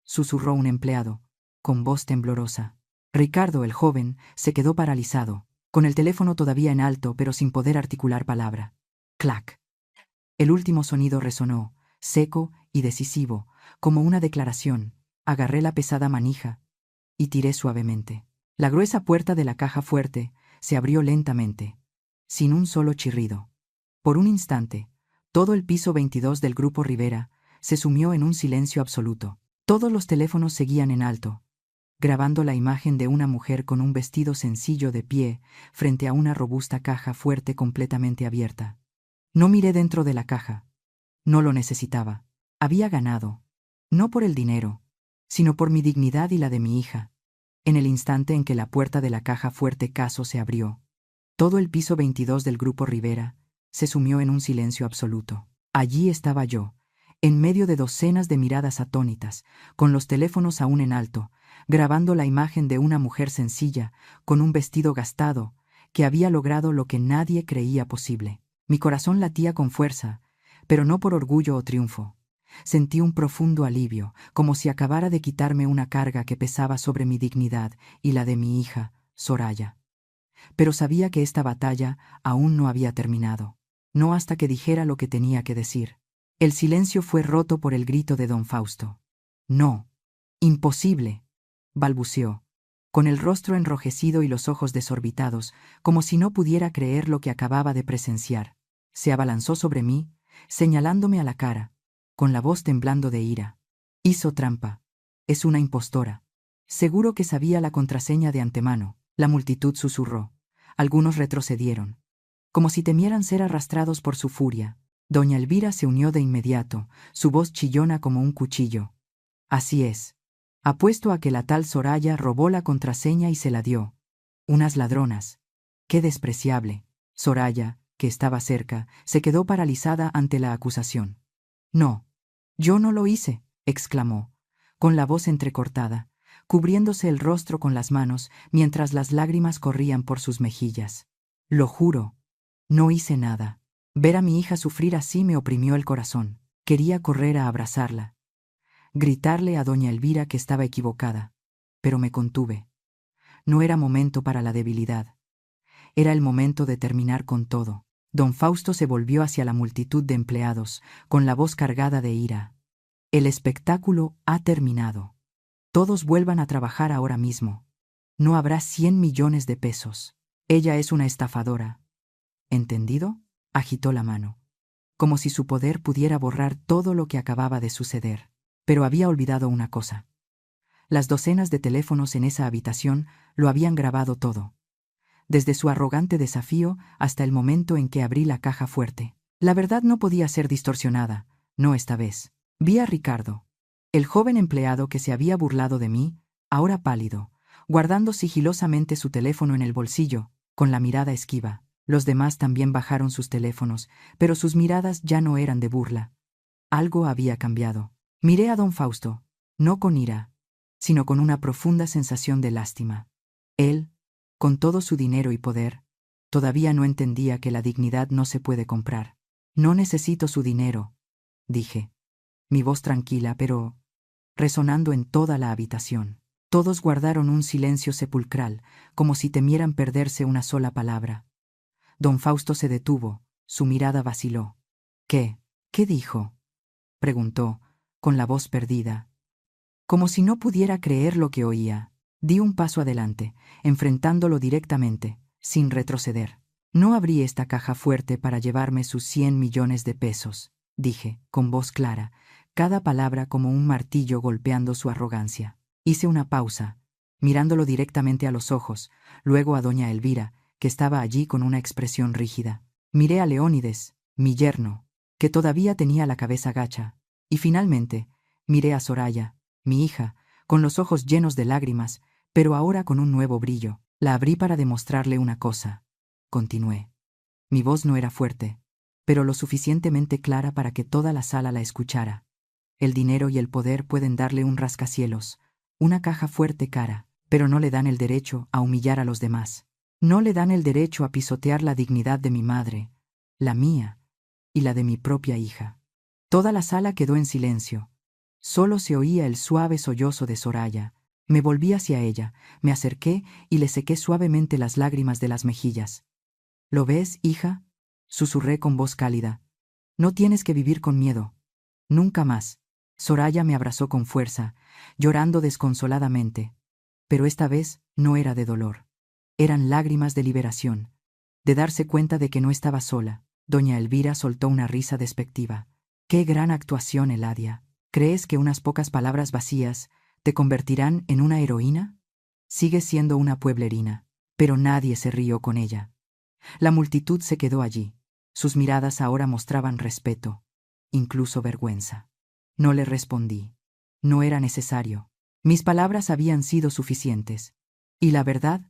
susurró un empleado, con voz temblorosa. Ricardo, el joven, se quedó paralizado, con el teléfono todavía en alto pero sin poder articular palabra. Clac. El último sonido resonó, seco y decisivo, como una declaración. Agarré la pesada manija y tiré suavemente. La gruesa puerta de la caja fuerte se abrió lentamente, sin un solo chirrido. Por un instante, todo el piso 22 del Grupo Rivera se sumió en un silencio absoluto. Todos los teléfonos seguían en alto, grabando la imagen de una mujer con un vestido sencillo de pie frente a una robusta caja fuerte completamente abierta. No miré dentro de la caja. No lo necesitaba. Había ganado, no por el dinero, sino por mi dignidad y la de mi hija. En el instante en que la puerta de la caja fuerte caso se abrió, todo el piso 22 del Grupo Rivera se sumió en un silencio absoluto. Allí estaba yo, en medio de docenas de miradas atónitas, con los teléfonos aún en alto, grabando la imagen de una mujer sencilla, con un vestido gastado, que había logrado lo que nadie creía posible. Mi corazón latía con fuerza, pero no por orgullo o triunfo. Sentí un profundo alivio, como si acabara de quitarme una carga que pesaba sobre mi dignidad y la de mi hija, Soraya. Pero sabía que esta batalla aún no había terminado, no hasta que dijera lo que tenía que decir. El silencio fue roto por el grito de don Fausto. No. Imposible, balbuceó, con el rostro enrojecido y los ojos desorbitados, como si no pudiera creer lo que acababa de presenciar. Se abalanzó sobre mí, señalándome a la cara, con la voz temblando de ira. Hizo trampa. Es una impostora. Seguro que sabía la contraseña de antemano. La multitud susurró. Algunos retrocedieron, como si temieran ser arrastrados por su furia. Doña Elvira se unió de inmediato, su voz chillona como un cuchillo. Así es. Apuesto a que la tal Soraya robó la contraseña y se la dio. Unas ladronas. Qué despreciable. Soraya, que estaba cerca, se quedó paralizada ante la acusación. No. Yo no lo hice, exclamó, con la voz entrecortada, cubriéndose el rostro con las manos mientras las lágrimas corrían por sus mejillas. Lo juro. No hice nada. Ver a mi hija sufrir así me oprimió el corazón. Quería correr a abrazarla, gritarle a doña Elvira que estaba equivocada, pero me contuve. No era momento para la debilidad. Era el momento de terminar con todo. Don Fausto se volvió hacia la multitud de empleados, con la voz cargada de ira. El espectáculo ha terminado. Todos vuelvan a trabajar ahora mismo. No habrá 100 millones de pesos. Ella es una estafadora. ¿Entendido? Agitó la mano, como si su poder pudiera borrar todo lo que acababa de suceder. Pero había olvidado una cosa. Las docenas de teléfonos en esa habitación lo habían grabado todo. Desde su arrogante desafío hasta el momento en que abrí la caja fuerte. La verdad no podía ser distorsionada, no esta vez. Vi a Ricardo, el joven empleado que se había burlado de mí, ahora pálido, guardando sigilosamente su teléfono en el bolsillo, con la mirada esquiva. Los demás también bajaron sus teléfonos, pero sus miradas ya no eran de burla. Algo había cambiado. Miré a don Fausto, no con ira, sino con una profunda sensación de lástima. Él, con todo su dinero y poder, todavía no entendía que la dignidad no se puede comprar. No necesito su dinero, dije, mi voz tranquila pero resonando en toda la habitación. Todos guardaron un silencio sepulcral, como si temieran perderse una sola palabra. Don Fausto se detuvo, su mirada vaciló. ¿Qué? ¿Qué dijo?, preguntó, con la voz perdida. Como si no pudiera creer lo que oía, di un paso adelante, enfrentándolo directamente, sin retroceder. No abrí esta caja fuerte para llevarme sus 100 millones de pesos, dije, con voz clara, cada palabra como un martillo golpeando su arrogancia. Hice una pausa, mirándolo directamente a los ojos, luego a doña Elvira, que estaba allí con una expresión rígida. Miré a Leónides, mi yerno, que todavía tenía la cabeza gacha, y finalmente miré a Soraya, mi hija, con los ojos llenos de lágrimas, pero ahora con un nuevo brillo. La abrí para demostrarle una cosa. Continué. Mi voz no era fuerte, pero lo suficientemente clara para que toda la sala la escuchara. El dinero y el poder pueden darle un rascacielos, una caja fuerte cara, pero no le dan el derecho a humillar a los demás. No le dan el derecho a pisotear la dignidad de mi madre, la mía y la de mi propia hija. Toda la sala quedó en silencio. Solo se oía el suave sollozo de Soraya. Me volví hacia ella, me acerqué y le sequé suavemente las lágrimas de las mejillas. ¿Lo ves, hija?, susurré con voz cálida. No tienes que vivir con miedo. Nunca más. Soraya me abrazó con fuerza, llorando desconsoladamente. Pero esta vez no era de dolor. Eran lágrimas de liberación, de darse cuenta de que no estaba sola. Doña Elvira soltó una risa despectiva. ¡Qué gran actuación, Eladia! ¿Crees que unas pocas palabras vacías te convertirán en una heroína? Sigues siendo una pueblerina. Pero nadie se rió con ella. La multitud se quedó allí. Sus miradas ahora mostraban respeto, incluso vergüenza. No le respondí. No era necesario. Mis palabras habían sido suficientes. Y la verdad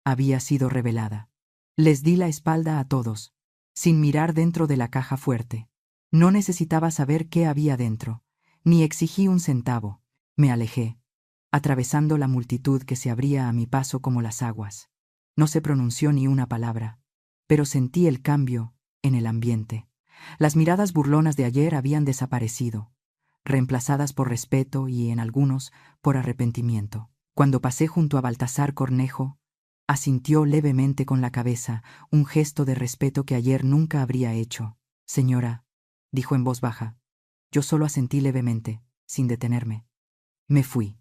había sido revelada. Les di la espalda a todos, sin mirar dentro de la caja fuerte. No necesitaba saber qué había dentro, ni exigí un centavo. Me alejé, atravesando la multitud que se abría a mi paso como las aguas. No se pronunció ni una palabra, pero sentí el cambio en el ambiente. Las miradas burlonas de ayer habían desaparecido, reemplazadas por respeto y, en algunos, por arrepentimiento. Cuando pasé junto a Baltasar Cornejo, asintió levemente con la cabeza, un gesto de respeto que ayer nunca habría hecho. Señora, dijo en voz baja. Yo solo asentí levemente, sin detenerme. Me fui,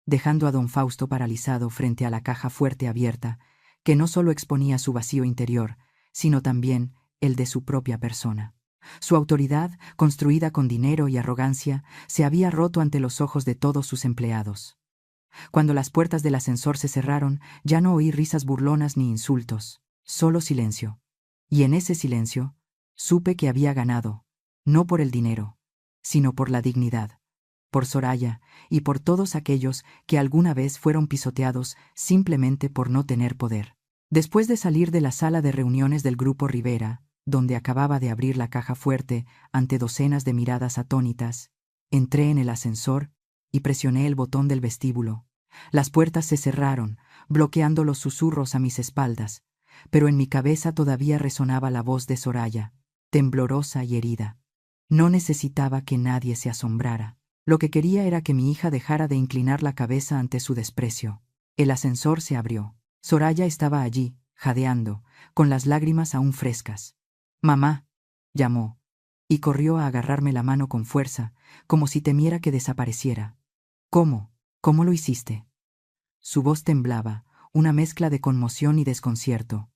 dejando a don Fausto paralizado frente a la caja fuerte abierta, que no solo exponía su vacío interior, sino también el de su propia persona. Su autoridad, construida con dinero y arrogancia, se había roto ante los ojos de todos sus empleados. Cuando las puertas del ascensor se cerraron, ya no oí risas burlonas ni insultos, solo silencio. Y en ese silencio, supe que había ganado, no por el dinero, sino por la dignidad, por Soraya y por todos aquellos que alguna vez fueron pisoteados simplemente por no tener poder. Después de salir de la sala de reuniones del Grupo Rivera, donde acababa de abrir la caja fuerte ante docenas de miradas atónitas, entré en el ascensor y presioné el botón del vestíbulo. Las puertas se cerraron, bloqueando los susurros a mis espaldas, pero en mi cabeza todavía resonaba la voz de Soraya, temblorosa y herida. No necesitaba que nadie se asombrara. Lo que quería era que mi hija dejara de inclinar la cabeza ante su desprecio. El ascensor se abrió. Soraya estaba allí, jadeando, con las lágrimas aún frescas. «Mamá», llamó, y corrió a agarrarme la mano con fuerza, como si temiera que desapareciera. «¿Cómo? ¿Cómo lo hiciste?». Su voz temblaba, una mezcla de conmoción y desconcierto.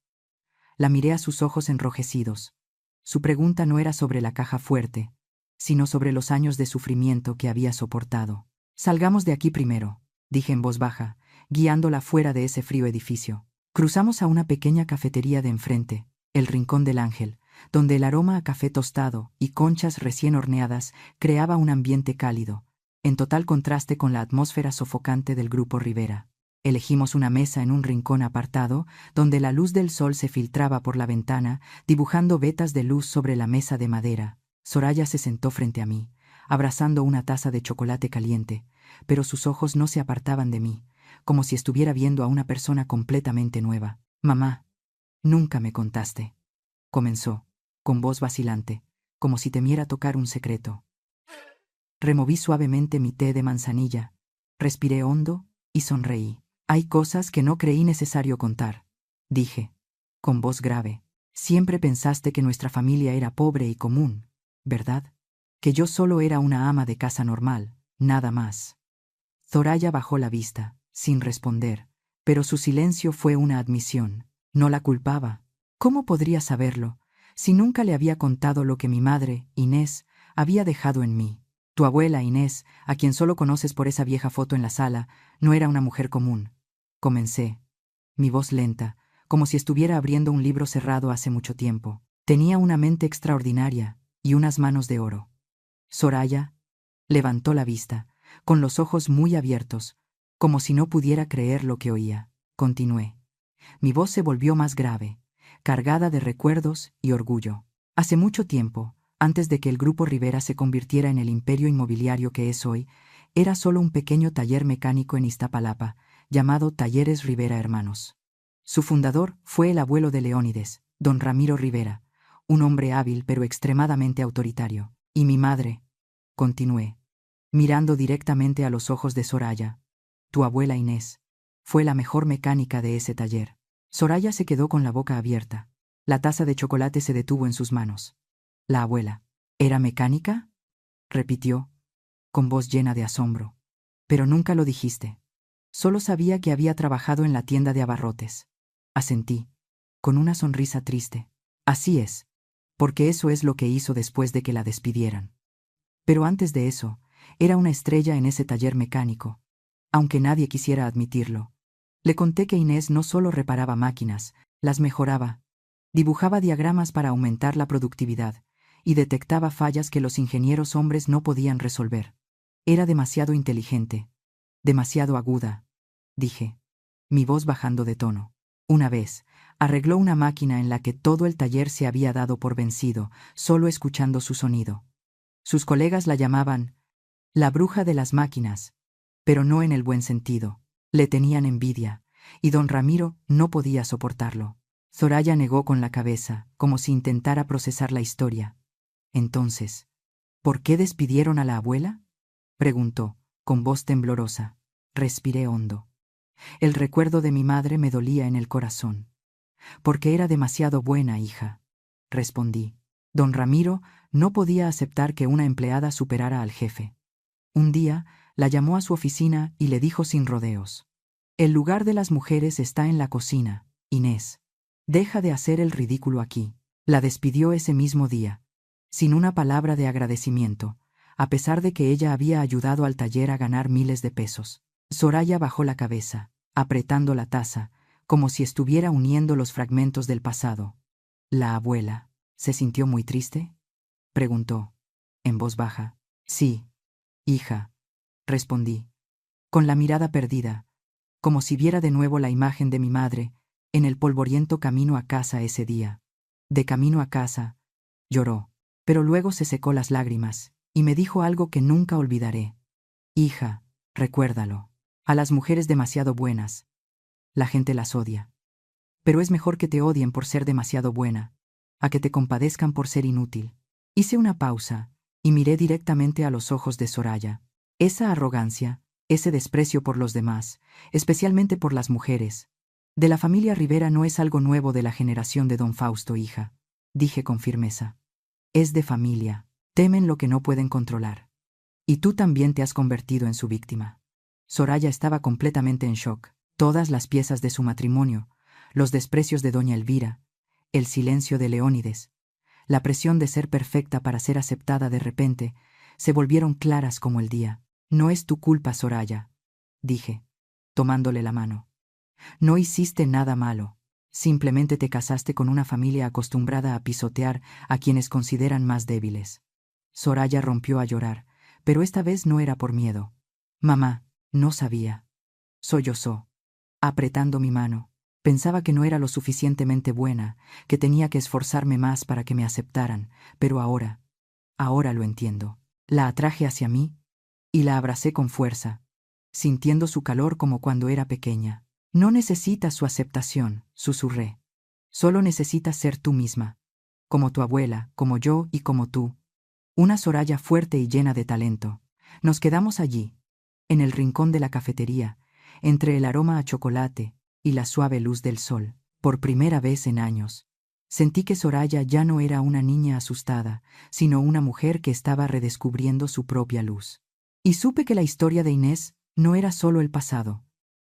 La miré a sus ojos enrojecidos. Su pregunta no era sobre la caja fuerte, sino sobre los años de sufrimiento que había soportado. «Salgamos de aquí primero», dije en voz baja, guiándola fuera de ese frío edificio. Cruzamos a una pequeña cafetería de enfrente, el Rincón del Ángel, donde el aroma a café tostado y conchas recién horneadas creaba un ambiente cálido, en total contraste con la atmósfera sofocante del Grupo Rivera. Elegimos una mesa en un rincón apartado, donde la luz del sol se filtraba por la ventana, dibujando vetas de luz sobre la mesa de madera. Soraya se sentó frente a mí, abrazando una taza de chocolate caliente, pero sus ojos no se apartaban de mí, como si estuviera viendo a una persona completamente nueva. «Mamá, nunca me contaste», comenzó, con voz vacilante, como si temiera tocar un secreto. Removí suavemente mi té de manzanilla, respiré hondo y sonreí. «Hay cosas que no creí necesario contar», dije, con voz grave. «Siempre pensaste que nuestra familia era pobre y común, ¿verdad? Que yo solo era una ama de casa normal, nada más». Soraya bajó la vista, sin responder, pero su silencio fue una admisión. No la culpaba. ¿Cómo podría saberlo, si nunca le había contado lo que mi madre, Inés, había dejado en mí? Tu abuela, Inés, a quien solo conoces por esa vieja foto en la sala, no era una mujer común. Comencé, mi voz lenta, como si estuviera abriendo un libro cerrado hace mucho tiempo. Tenía una mente extraordinaria y unas manos de oro. Soraya levantó la vista, con los ojos muy abiertos, como si no pudiera creer lo que oía. Continué. Mi voz se volvió más grave, cargada de recuerdos y orgullo. Hace mucho tiempo, antes de que el Grupo Rivera se convirtiera en el imperio inmobiliario que es hoy, era solo un pequeño taller mecánico en Iztapalapa, llamado Talleres Rivera Hermanos. Su fundador fue el abuelo de Leónides, don Ramiro Rivera, un hombre hábil pero extremadamente autoritario. Y mi madre, continué, mirando directamente a los ojos de Soraya, tu abuela Inés, fue la mejor mecánica de ese taller. Soraya se quedó con la boca abierta. La taza de chocolate se detuvo en sus manos. La abuela, ¿era mecánica?, repitió, con voz llena de asombro. Pero nunca lo dijiste. Solo sabía que había trabajado en la tienda de abarrotes. Asentí, con una sonrisa triste. Así es, porque eso es lo que hizo después de que la despidieran. Pero antes de eso, era una estrella en ese taller mecánico, aunque nadie quisiera admitirlo. Le conté que Inés no solo reparaba máquinas, las mejoraba, dibujaba diagramas para aumentar la productividad y detectaba fallas que los ingenieros hombres no podían resolver. Era demasiado inteligente, demasiado aguda, dije, mi voz bajando de tono. Una vez, arregló una máquina en la que todo el taller se había dado por vencido, solo escuchando su sonido. Sus colegas la llamaban la bruja de las máquinas, pero no en el buen sentido. Le tenían envidia, y don Ramiro no podía soportarlo. Soraya negó con la cabeza, como si intentara procesar la historia. Entonces, ¿por qué despidieron a la abuela?, preguntó, con voz temblorosa. Respiré hondo. El recuerdo de mi madre me dolía en el corazón. Porque era demasiado buena hija, respondí. Don Ramiro no podía aceptar que una empleada superara al jefe. Un día La llamó a su oficina y le dijo sin rodeos: «El lugar de las mujeres está en la cocina, Inés. Deja de hacer el ridículo aquí». La despidió ese mismo día, sin una palabra de agradecimiento, a pesar de que ella había ayudado al taller a ganar miles de pesos. Soraya bajó la cabeza, apretando la taza, como si estuviera uniendo los fragmentos del pasado. «¿La abuela se sintió muy triste?», preguntó, en voz baja. «Sí, hija», respondí, con la mirada perdida, como si viera de nuevo la imagen de mi madre en el polvoriento camino a casa ese día. De camino a casa, lloró, pero luego se secó las lágrimas y me dijo algo que nunca olvidaré. «Hija, recuérdalo. A las mujeres demasiado buenas, la gente las odia. Pero es mejor que te odien por ser demasiado buena, a que te compadezcan por ser inútil». Hice una pausa y miré directamente a los ojos de Soraya. Esa arrogancia, ese desprecio por los demás, especialmente por las mujeres, de la familia Rivera no es algo nuevo de la generación de don Fausto, hija, dije con firmeza. Es de familia, temen lo que no pueden controlar. Y tú también te has convertido en su víctima. Soraya estaba completamente en shock. Todas las piezas de su matrimonio, los desprecios de doña Elvira, el silencio de Leónides, la presión de ser perfecta para ser aceptada de repente, se volvieron claras como el día. «No es tu culpa, Soraya», dije, tomándole la mano. «No hiciste nada malo. Simplemente te casaste con una familia acostumbrada a pisotear a quienes consideran más débiles». Soraya rompió a llorar, pero esta vez no era por miedo. «Mamá, no sabía», sollozó, apretando mi mano. «Pensaba que no era lo suficientemente buena, que tenía que esforzarme más para que me aceptaran, pero ahora lo entiendo». La atraje hacia mí y la abracé con fuerza, sintiendo su calor como cuando era pequeña. «No necesitas su aceptación», susurré. «Solo necesitas ser tú misma, como tu abuela, como yo y como tú». Una Soraya fuerte y llena de talento. Nos quedamos allí, en el rincón de la cafetería, entre el aroma a chocolate y la suave luz del sol. Por primera vez en años, sentí que Soraya ya no era una niña asustada, sino una mujer que estaba redescubriendo su propia luz. Y supe que la historia de Inés no era solo el pasado.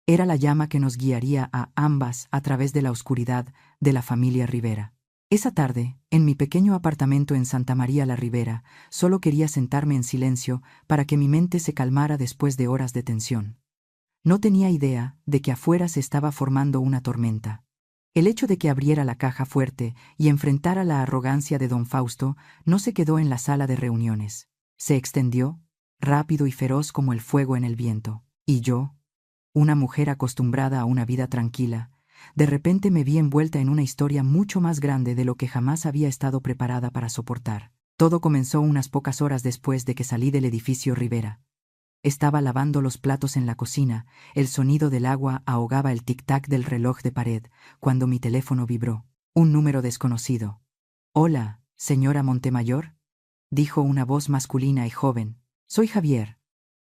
Era la llama que nos guiaría a ambas a través de la oscuridad de la familia Rivera. Esa tarde, en mi pequeño apartamento en Santa María la Ribera, solo quería sentarme en silencio para que mi mente se calmara después de horas de tensión. No tenía idea de que afuera se estaba formando una tormenta. El hecho de que abriera la caja fuerte y enfrentara la arrogancia de don Fausto no se quedó en la sala de reuniones. Se extendió, rápido y feroz como el fuego en el viento. Y yo, una mujer acostumbrada a una vida tranquila, de repente me vi envuelta en una historia mucho más grande de lo que jamás había estado preparada para soportar. Todo comenzó unas pocas horas después de que salí del edificio Rivera. Estaba lavando los platos en la cocina, el sonido del agua ahogaba el tic-tac del reloj de pared, cuando mi teléfono vibró. Un número desconocido. «Hola, señora Montemayor», dijo una voz masculina y joven. «Soy Javier,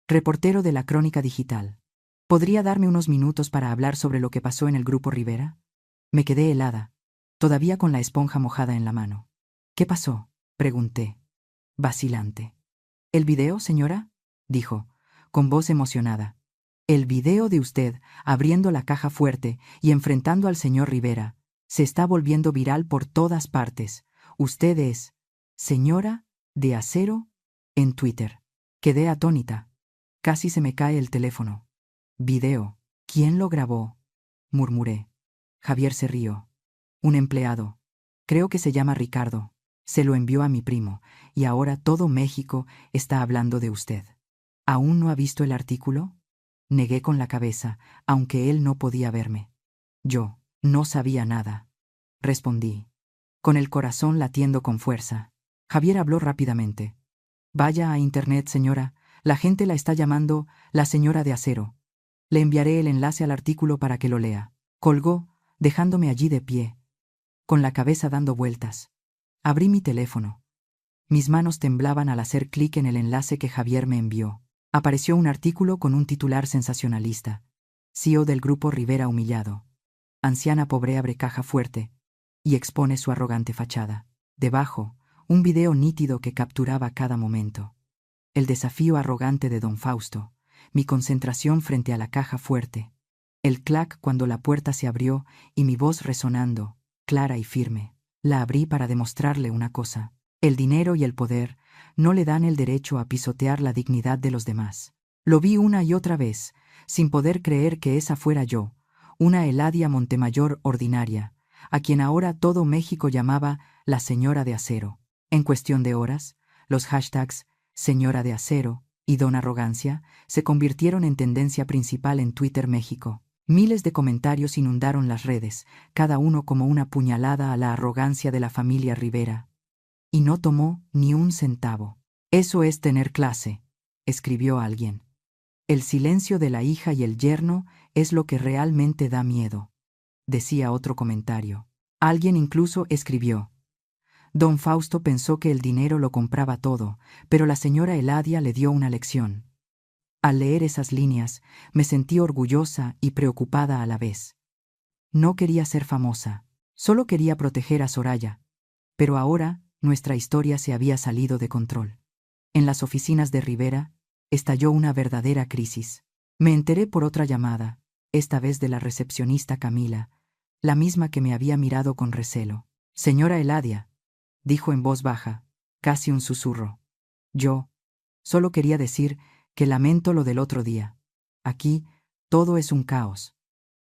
reportero de la Crónica Digital. ¿Podría darme unos minutos para hablar sobre lo que pasó en el grupo Rivera?» Me quedé helada, todavía con la esponja mojada en la mano. «¿Qué pasó?», pregunté, vacilante. «¿El video, señora?», dijo, con voz emocionada. «El video de usted abriendo la caja fuerte y enfrentando al señor Rivera se está volviendo viral por todas partes. Usted es señora de acero en Twitter». Quedé atónita. Casi se me cae el teléfono. «Video. ¿Quién lo grabó?», murmuré. Javier se rió. «Un empleado. Creo que se llama Ricardo. Se lo envió a mi primo, y ahora todo México está hablando de usted». «¿Aún no ha visto el artículo?», negué con la cabeza, aunque él no podía verme. «Yo no sabía nada», respondí, con el corazón latiendo con fuerza. Javier habló rápidamente. «Vaya a internet, señora. La gente la está llamando la señora de acero. Le enviaré el enlace al artículo para que lo lea». Colgó, dejándome allí de pie, con la cabeza dando vueltas. Abrí mi teléfono. Mis manos temblaban al hacer clic en el enlace que Javier me envió. Apareció un artículo con un titular sensacionalista. CEO del grupo Rivera humillado. Anciana pobre abre caja fuerte y expone su arrogante fachada. Debajo, un video nítido que capturaba cada momento. El desafío arrogante de don Fausto, mi concentración frente a la caja fuerte, el clac cuando la puerta se abrió y mi voz resonando, clara y firme. La abrí para demostrarle una cosa: el dinero y el poder no le dan el derecho a pisotear la dignidad de los demás. Lo vi una y otra vez, sin poder creer que esa fuera yo, una Eladia Montemayor ordinaria, a quien ahora todo México llamaba la señora de acero. En cuestión de horas, los hashtags señora de acero y don arrogancia se convirtieron en tendencia principal en Twitter México. Miles de comentarios inundaron las redes, cada uno como una puñalada a la arrogancia de la familia Rivera. Y no tomó ni un centavo. Eso es tener clase, escribió alguien. El silencio de la hija y el yerno es lo que realmente da miedo, decía otro comentario. Alguien incluso escribió: don Fausto pensó que el dinero lo compraba todo, pero la señora Eladia le dio una lección. Al leer esas líneas, me sentí orgullosa y preocupada a la vez. No quería ser famosa, solo quería proteger a Soraya. Pero ahora, nuestra historia se había salido de control. En las oficinas de Rivera, estalló una verdadera crisis. Me enteré por otra llamada, esta vez de la recepcionista Camila, la misma que me había mirado con recelo. Señora Eladia, dijo en voz baja, casi un susurro. Yo solo quería decir que lamento lo del otro día. Aquí, todo es un caos.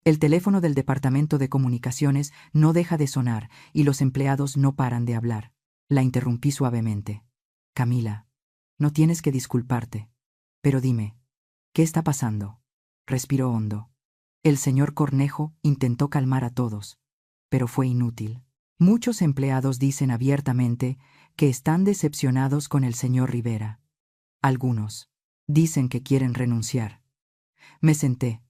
El teléfono del departamento de comunicaciones no deja de sonar y los empleados no paran de hablar. La interrumpí suavemente. Camila, no tienes que disculparte. Pero dime, ¿qué está pasando? Respiró hondo. El señor Cornejo intentó calmar a todos, pero fue inútil. Muchos empleados dicen abiertamente que están decepcionados con el señor Rivera. Algunos dicen que quieren renunciar. Me senté,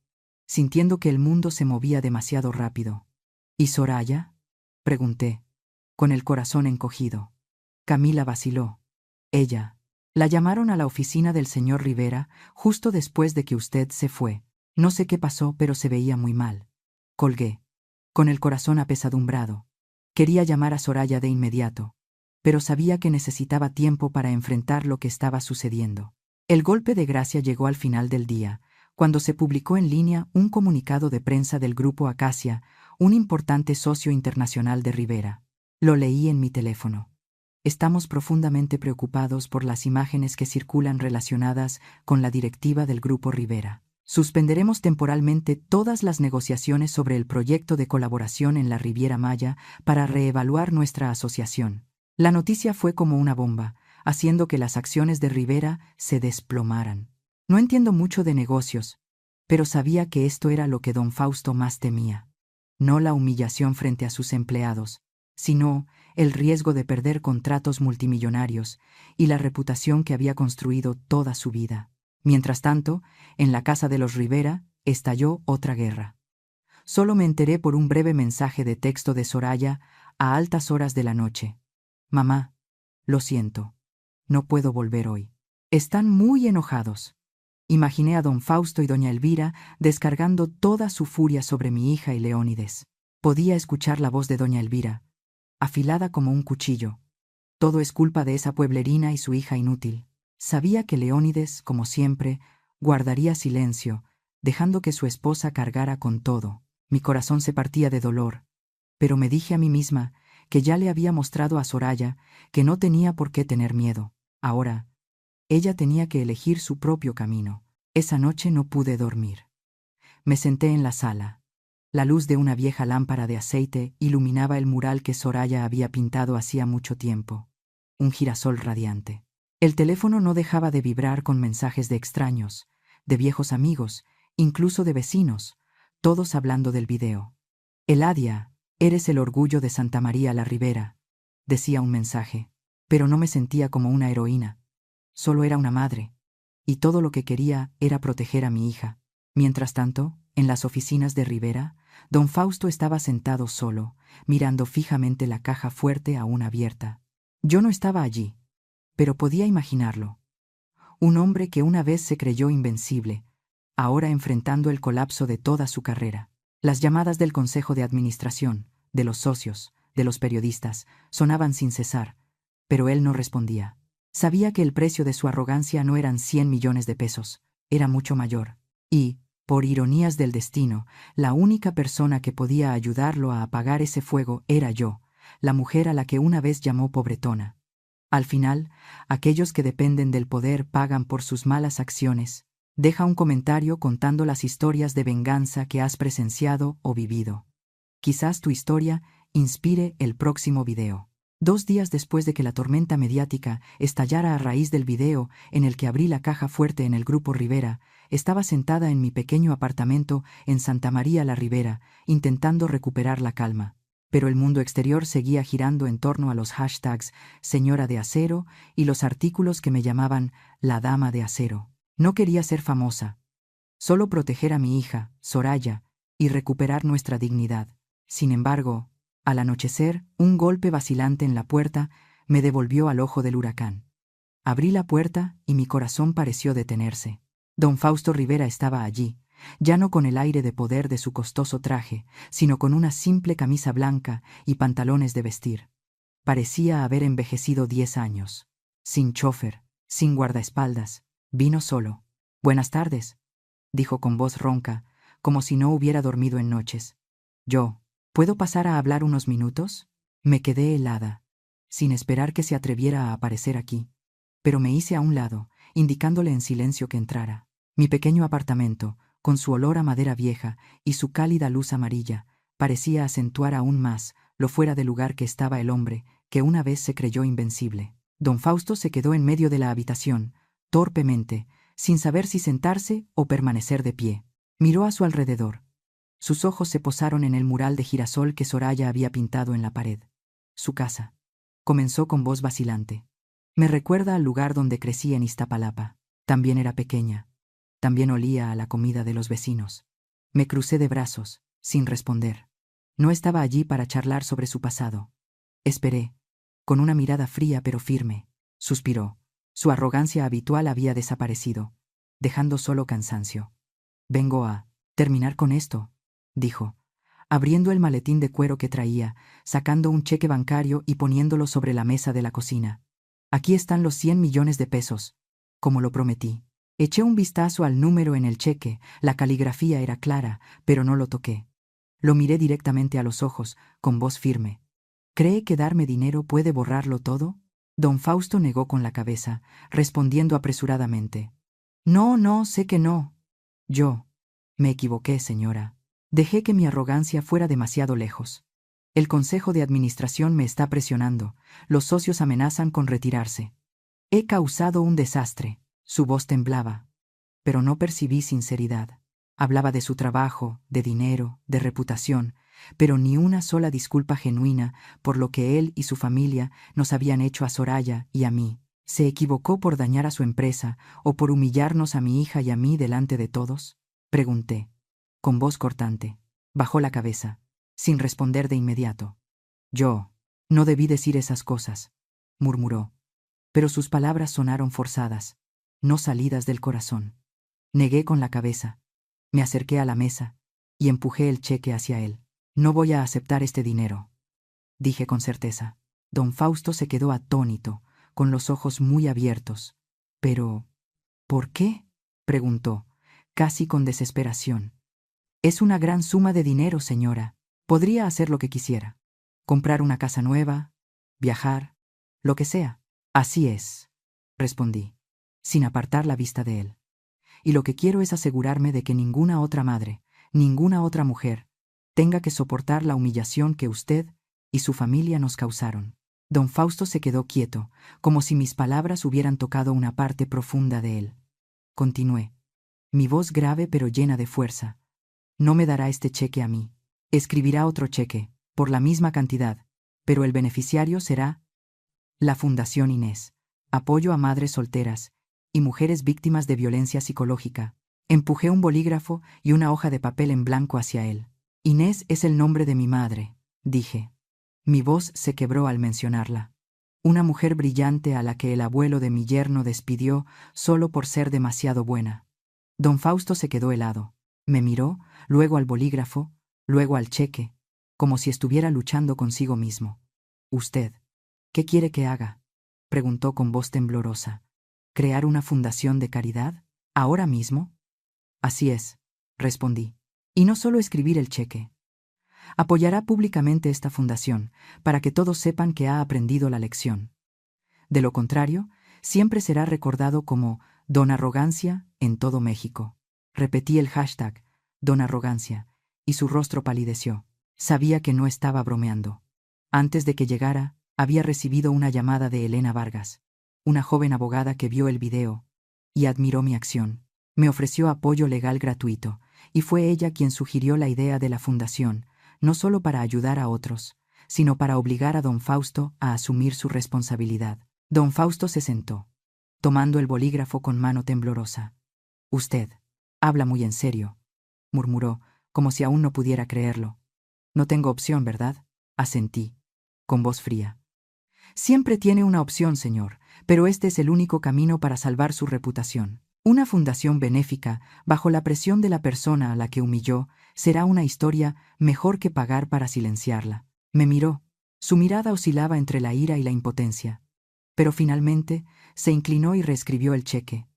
sintiendo que el mundo se movía demasiado rápido. ¿Y Soraya? Pregunté, con el corazón encogido. Camila vaciló. Ella. La llamaron a la oficina del señor Rivera justo después de que usted se fue. No sé qué pasó, pero se veía muy mal. Colgué, con el corazón apesadumbrado. Quería llamar a Soraya de inmediato, pero sabía que necesitaba tiempo para enfrentar lo que estaba sucediendo. El golpe de gracia llegó al final del día, cuando se publicó en línea un comunicado de prensa del Grupo Acacia, un importante socio internacional de Rivera. Lo leí en mi teléfono. Estamos profundamente preocupados por las imágenes que circulan relacionadas con la directiva del Grupo Rivera. Suspenderemos temporalmente todas las negociaciones sobre el proyecto de colaboración en la Riviera Maya para reevaluar nuestra asociación. La noticia fue como una bomba, haciendo que las acciones de Rivera se desplomaran. No entiendo mucho de negocios, pero sabía que esto era lo que don Fausto más temía. No la humillación frente a sus empleados, sino el riesgo de perder contratos multimillonarios y la reputación que había construido toda su vida. Mientras tanto, en la casa de los Rivera, estalló otra guerra. Solo me enteré por un breve mensaje de texto de Soraya a altas horas de la noche. Mamá, lo siento. No puedo volver hoy. Están muy enojados. Imaginé a don Fausto y doña Elvira descargando toda su furia sobre mi hija y Leónides. Podía escuchar la voz de doña Elvira, afilada como un cuchillo. Todo es culpa de esa pueblerina y su hija inútil. Sabía que Leónides, como siempre, guardaría silencio, dejando que su esposa cargara con todo. Mi corazón se partía de dolor, pero me dije a mí misma que ya le había mostrado a Soraya que no tenía por qué tener miedo. Ahora, ella tenía que elegir su propio camino. Esa noche no pude dormir. Me senté en la sala. La luz de una vieja lámpara de aceite iluminaba el mural que Soraya había pintado hacía mucho tiempo. Un girasol radiante. El teléfono no dejaba de vibrar con mensajes de extraños, de viejos amigos, incluso de vecinos, todos hablando del video. Eladia, eres el orgullo de Santa María la Ribera, decía un mensaje, pero no me sentía como una heroína. Solo era una madre, y todo lo que quería era proteger a mi hija. Mientras tanto, en las oficinas de Rivera, don Fausto estaba sentado solo, mirando fijamente la caja fuerte aún abierta. Yo no estaba allí, pero podía imaginarlo. Un hombre que una vez se creyó invencible, ahora enfrentando el colapso de toda su carrera. Las llamadas del consejo de administración, de los socios, de los periodistas, sonaban sin cesar, pero él no respondía. Sabía que el precio de su arrogancia no eran 100 millones de pesos, era mucho mayor. Y, por ironías del destino, la única persona que podía ayudarlo a apagar ese fuego era yo, la mujer a la que una vez llamó pobretona. Al final, aquellos que dependen del poder pagan por sus malas acciones. Deja un comentario contando las historias de venganza que has presenciado o vivido. Quizás tu historia inspire el próximo video. 2 días después de que la tormenta mediática estallara a raíz del video en el que abrí la caja fuerte en el Grupo Rivera, estaba sentada en mi pequeño apartamento en Santa María la Ribera, intentando recuperar la calma. Pero el mundo exterior seguía girando en torno a los hashtags Señora de Acero y los artículos que me llamaban la Dama de Acero. No quería ser famosa, solo proteger a mi hija, Soraya, y recuperar nuestra dignidad. Sin embargo, al anochecer, un golpe vacilante en la puerta me devolvió al ojo del huracán. Abrí la puerta y mi corazón pareció detenerse. Don Fausto Rivera estaba allí, ya no con el aire de poder de su costoso traje, sino con una simple camisa blanca y pantalones de vestir. Parecía haber envejecido 10 años. Sin chofer, sin guardaespaldas, vino solo. «Buenas tardes», dijo con voz ronca, como si no hubiera dormido en noches. Yo, ¿puedo pasar a hablar unos minutos? Me quedé helada, sin esperar que se atreviera a aparecer aquí. Pero me hice a un lado, indicándole en silencio que entrara. Mi pequeño apartamento, con su olor a madera vieja y su cálida luz amarilla, parecía acentuar aún más lo fuera de lugar que estaba el hombre que una vez se creyó invencible. Don Fausto se quedó en medio de la habitación, torpemente, sin saber si sentarse o permanecer de pie. Miró a su alrededor. Sus ojos se posaron en el mural de girasol que Soraya había pintado en la pared. Su casa. Comenzó con voz vacilante. Me recuerda al lugar donde crecí en Iztapalapa. También era pequeña. También olía a la comida de los vecinos. Me crucé de brazos, sin responder. No estaba allí para charlar sobre su pasado. Esperé, con una mirada fría pero firme. Suspiró. Su arrogancia habitual había desaparecido, dejando solo cansancio. «Vengo a terminar con esto», dijo, abriendo el maletín de cuero que traía, sacando un cheque bancario y poniéndolo sobre la mesa de la cocina. «Aquí están los 100 millones de pesos, como lo prometí». Eché un vistazo al número en el cheque, la caligrafía era clara, pero no lo toqué. Lo miré directamente a los ojos, con voz firme. «¿Cree que darme dinero puede borrarlo todo?» Don Fausto negó con la cabeza, respondiendo apresuradamente. «No, sé que no. Yo me equivoqué, señora. Dejé que mi arrogancia fuera demasiado lejos. El Consejo de Administración me está presionando. Los socios amenazan con retirarse. He causado un desastre». Su voz temblaba, pero no percibí sinceridad. Hablaba de su trabajo, de dinero, de reputación, pero ni una sola disculpa genuina por lo que él y su familia nos habían hecho a Soraya y a mí. ¿Se equivocó por dañar a su empresa o por humillarnos a mi hija y a mí delante de todos?, pregunté, con voz cortante. Bajó la cabeza, sin responder de inmediato. «Yo no debí decir esas cosas», murmuró, pero sus palabras sonaron forzadas, no salidas del corazón. Negué con la cabeza. Me acerqué a la mesa y empujé el cheque hacia él. «No voy a aceptar este dinero», dije con certeza. Don Fausto se quedó atónito, con los ojos muy abiertos. «¿Pero por qué?», preguntó, casi con desesperación. «Es una gran suma de dinero, señora. Podría hacer lo que quisiera. Comprar una casa nueva, viajar, lo que sea». «Así es», respondí, sin apartar la vista de él. «Y lo que quiero es asegurarme de que ninguna otra madre, ninguna otra mujer, tenga que soportar la humillación que usted y su familia nos causaron». Don Fausto se quedó quieto, como si mis palabras hubieran tocado una parte profunda de él. Continué, mi voz grave pero llena de fuerza. «No me dará este cheque a mí. Escribirá otro cheque, por la misma cantidad, pero el beneficiario será la Fundación Inés, apoyo a madres solteras y mujeres víctimas de violencia psicológica». Empujé un bolígrafo y una hoja de papel en blanco hacia él. «Inés es el nombre de mi madre», dije. Mi voz se quebró al mencionarla. Una mujer brillante a la que el abuelo de mi yerno despidió solo por ser demasiado buena. Don Fausto se quedó helado. Me miró, luego al bolígrafo, luego al cheque, como si estuviera luchando consigo mismo. «¿Usted qué quiere que haga?», preguntó con voz temblorosa. «¿Crear una fundación de caridad?». ¿Ahora mismo? Así es, respondí. Y no solo escribir el cheque. Apoyará públicamente esta fundación, para que todos sepan que ha aprendido la lección. De lo contrario, siempre será recordado como Don Arrogancia en todo México. Repetí el hashtag, Don Arrogancia, y su rostro palideció. Sabía que no estaba bromeando. Antes de que llegara, había recibido una llamada de Elena Vargas, una joven abogada que vio el video y admiró mi acción. Me ofreció apoyo legal gratuito, y fue ella quien sugirió la idea de la fundación, no solo para ayudar a otros, sino para obligar a don Fausto a asumir su responsabilidad. Don Fausto se sentó, tomando el bolígrafo con mano temblorosa. Usted habla muy en serio, murmuró, como si aún no pudiera creerlo. No tengo opción, ¿verdad? Asentí, con voz fría. Siempre tiene una opción, señor, pero este es el único camino para salvar su reputación. Una fundación benéfica, bajo la presión de la persona a la que humilló, será una historia mejor que pagar para silenciarla. Me miró. Su mirada oscilaba entre la ira y la impotencia. Pero finalmente se inclinó y reescribió el cheque,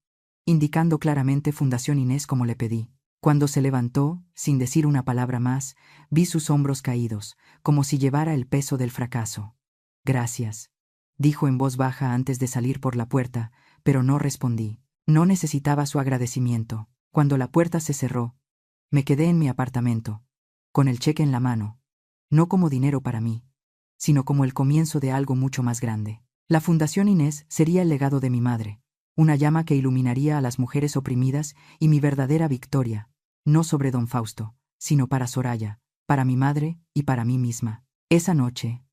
indicando claramente Fundación Inés como le pedí. Cuando se levantó, sin decir una palabra más, vi sus hombros caídos, como si llevara el peso del fracaso. Gracias, dijo en voz baja antes de salir por la puerta, pero no respondí. No necesitaba su agradecimiento. Cuando la puerta se cerró, me quedé en mi apartamento, con el cheque en la mano, no como dinero para mí, sino como el comienzo de algo mucho más grande. La Fundación Inés sería el legado de mi madre, una llama que iluminaría a las mujeres oprimidas y mi verdadera victoria, no sobre don Fausto, sino para Soraya, para mi madre y para mí misma. Esa noche,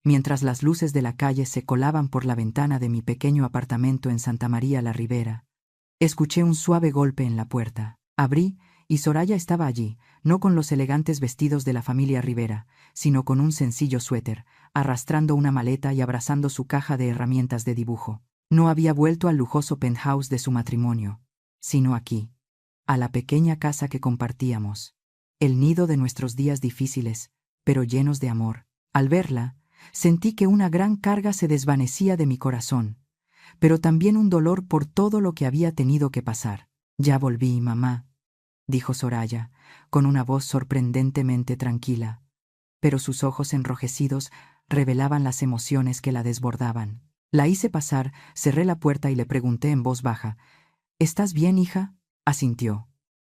mientras las luces de la calle se colaban por la ventana de mi pequeño apartamento en Santa María la Ribera, escuché un suave golpe en la puerta. Abrí, y Soraya estaba allí, no con los elegantes vestidos de la familia Rivera, sino con un sencillo suéter, arrastrando una maleta y abrazando su caja de herramientas de dibujo. No había vuelto al lujoso penthouse de su matrimonio, sino aquí, a la pequeña casa que compartíamos, el nido de nuestros días difíciles, pero llenos de amor. Al verla, sentí que una gran carga se desvanecía de mi corazón, pero también un dolor por todo lo que había tenido que pasar. Ya volví, mamá, dijo Soraya, con una voz sorprendentemente tranquila, pero sus ojos enrojecidos revelaban las emociones que la desbordaban. La hice pasar, cerré la puerta y le pregunté en voz baja, ¿estás bien, hija? Asintió.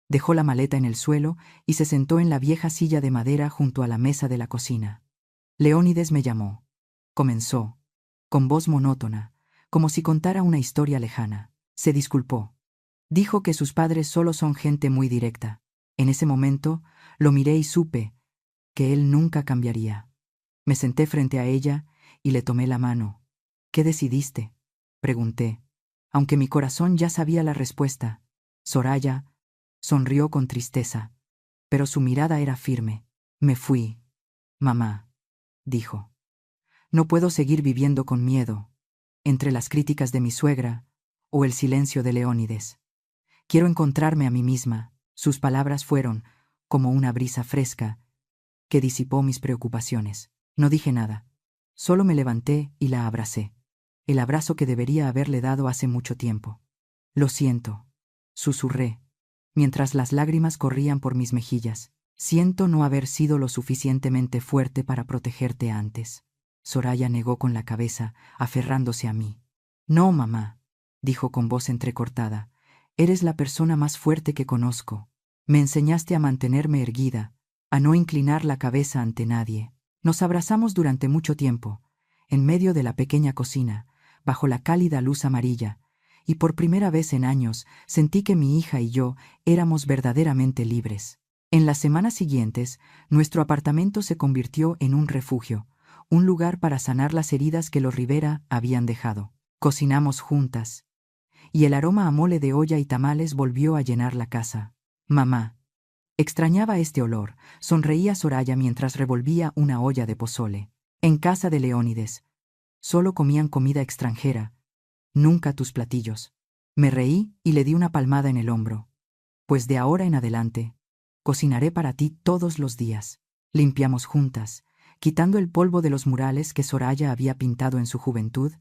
Dejó la maleta en el suelo y se sentó en la vieja silla de madera junto a la mesa de la cocina. Leónides me llamó. Comenzó, con voz monótona, como si contara una historia lejana. Se disculpó. Dijo que sus padres solo son gente muy directa. En ese momento, lo miré y supe que él nunca cambiaría. Me senté frente a ella y le tomé la mano. ¿Qué decidiste?, pregunté, aunque mi corazón ya sabía la respuesta. Soraya sonrió con tristeza, pero su mirada era firme. Me fui, mamá, dijo. No puedo seguir viviendo con miedo, entre las críticas de mi suegra o el silencio de Leónides. Quiero encontrarme a mí misma. Sus palabras fueron como una brisa fresca que disipó mis preocupaciones. No dije nada. Solo me levanté y la abracé. El abrazo que debería haberle dado hace mucho tiempo. Lo siento, susurré, mientras las lágrimas corrían por mis mejillas. Siento no haber sido lo suficientemente fuerte para protegerte antes. Soraya negó con la cabeza, aferrándose a mí. No, mamá, dijo con voz entrecortada. Eres la persona más fuerte que conozco. Me enseñaste a mantenerme erguida, a no inclinar la cabeza ante nadie. Nos abrazamos durante mucho tiempo, en medio de la pequeña cocina, bajo la cálida luz amarilla, y por primera vez en años sentí que mi hija y yo éramos verdaderamente libres. En las semanas siguientes, nuestro apartamento se convirtió en un refugio, un lugar para sanar las heridas que los Rivera habían dejado. Cocinamos juntas, y el aroma a mole de olla y tamales volvió a llenar la casa. Mamá. Extrañaba este olor, sonreía Soraya mientras revolvía una olla de pozole. En casa de Leónides, solo comían comida extranjera, nunca tus platillos. Me reí y le di una palmada en el hombro. Pues de ahora en adelante, cocinaré para ti todos los días. Limpiamos juntas, quitando el polvo de los murales que Soraya había pintado en su juventud,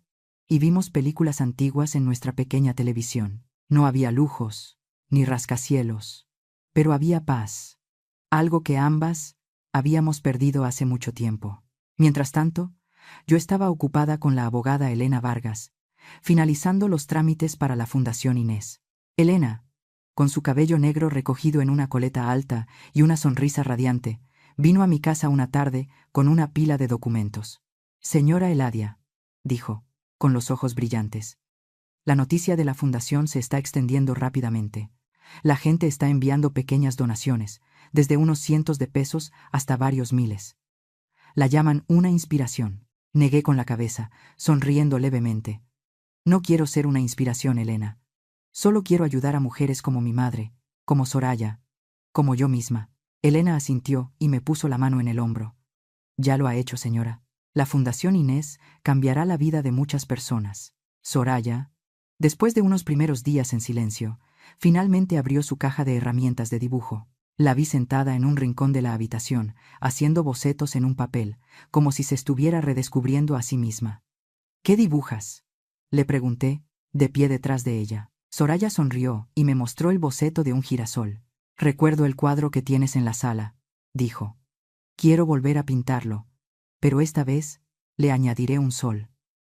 y vimos películas antiguas en nuestra pequeña televisión. No había lujos, ni rascacielos, pero había paz, algo que ambas habíamos perdido hace mucho tiempo. Mientras tanto, yo estaba ocupada con la abogada Elena Vargas, finalizando los trámites para la Fundación Inés. Elena, con su cabello negro recogido en una coleta alta y una sonrisa radiante, vino a mi casa una tarde con una pila de documentos. Señora Eladia, dijo, con los ojos brillantes. La noticia de la fundación se está extendiendo rápidamente. La gente está enviando pequeñas donaciones, desde unos cientos de pesos hasta varios miles. La llaman una inspiración. Negué con la cabeza, sonriendo levemente. No quiero ser una inspiración, Elena. Solo quiero ayudar a mujeres como mi madre, como Soraya, como yo misma. Elena asintió y me puso la mano en el hombro. Ya lo ha hecho, señora. La Fundación Inés cambiará la vida de muchas personas. Soraya, después de unos primeros días en silencio, finalmente abrió su caja de herramientas de dibujo. La vi sentada en un rincón de la habitación, haciendo bocetos en un papel, como si se estuviera redescubriendo a sí misma. ¿Qué dibujas?, le pregunté, de pie detrás de ella. Soraya sonrió y me mostró el boceto de un girasol. Recuerdo el cuadro que tienes en la sala, dijo. Quiero volver a pintarlo, pero esta vez le añadiré un sol.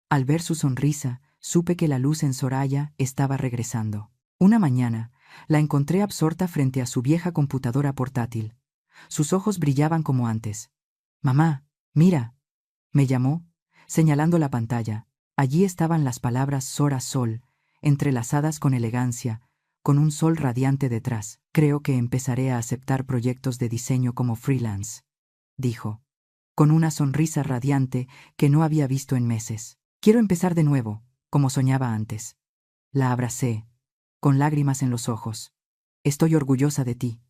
Al ver su sonrisa, supe que la luz en Soraya estaba regresando. Una mañana, la encontré absorta frente a su vieja computadora portátil. Sus ojos brillaban como antes. Mamá, mira, me llamó, señalando la pantalla. Allí estaban las palabras Sora Sol, entrelazadas con elegancia, con un sol radiante detrás. Creo que empezaré a aceptar proyectos de diseño como freelance, dijo, con una sonrisa radiante que no había visto en meses. Quiero empezar de nuevo, como soñaba antes. La abracé, con lágrimas en los ojos. Estoy orgullosa de ti,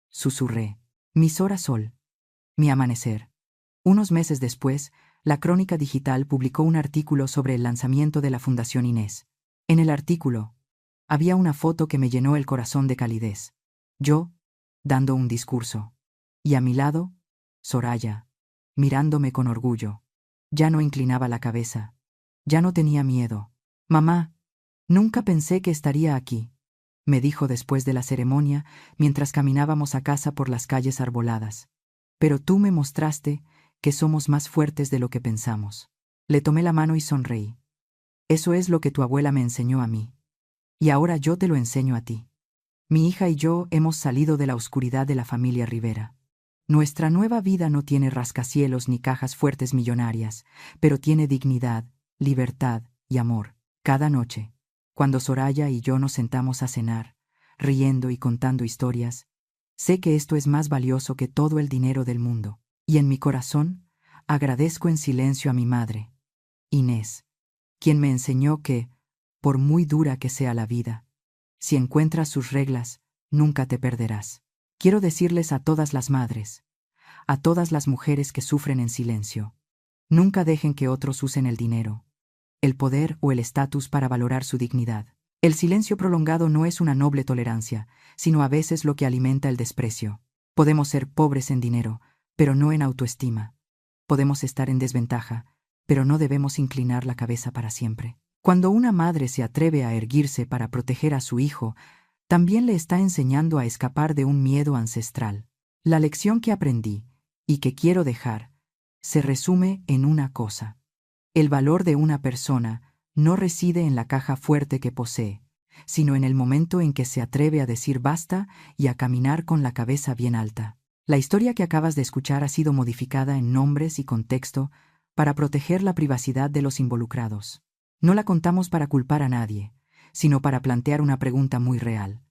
susurré. Mi Sora Sol. Mi amanecer. Unos meses después, la Crónica Digital publicó un artículo sobre el lanzamiento de la Fundación Inés. En el artículo, había una foto que me llenó el corazón de calidez. Yo, dando un discurso. Y a mi lado, Soraya, mirándome con orgullo. Ya no inclinaba la cabeza. Ya no tenía miedo. Mamá, nunca pensé que estaría aquí, me dijo después de la ceremonia mientras caminábamos a casa por las calles arboladas. Pero tú me mostraste que somos más fuertes de lo que pensamos. Le tomé la mano y sonreí. Eso es lo que tu abuela me enseñó a mí. Y ahora yo te lo enseño a ti. Mi hija y yo hemos salido de la oscuridad de la familia Rivera. Nuestra nueva vida no tiene rascacielos ni cajas fuertes millonarias, pero tiene dignidad, libertad y amor. Cada noche, cuando Soraya y yo nos sentamos a cenar, riendo y contando historias, sé que esto es más valioso que todo el dinero del mundo. Y en mi corazón, agradezco en silencio a mi madre, Inés, quien me enseñó que, por muy dura que sea la vida, si encuentras sus reglas, nunca te perderás. Quiero decirles a todas las madres, a todas las mujeres que sufren en silencio, nunca dejen que otros usen el dinero, el poder o el estatus para valorar su dignidad. El silencio prolongado no es una noble tolerancia, sino a veces lo que alimenta el desprecio. Podemos ser pobres en dinero, pero no en autoestima. Podemos estar en desventaja, pero no debemos inclinar la cabeza para siempre. Cuando una madre se atreve a erguirse para proteger a su hijo, también le está enseñando a escapar de un miedo ancestral. La lección que aprendí, y que quiero dejar, se resume en una cosa. El valor de una persona no reside en la caja fuerte que posee, sino en el momento en que se atreve a decir basta y a caminar con la cabeza bien alta. La historia que acabas de escuchar ha sido modificada en nombres y contexto para proteger la privacidad de los involucrados. No la contamos para culpar a nadie, sino para plantear una pregunta muy real.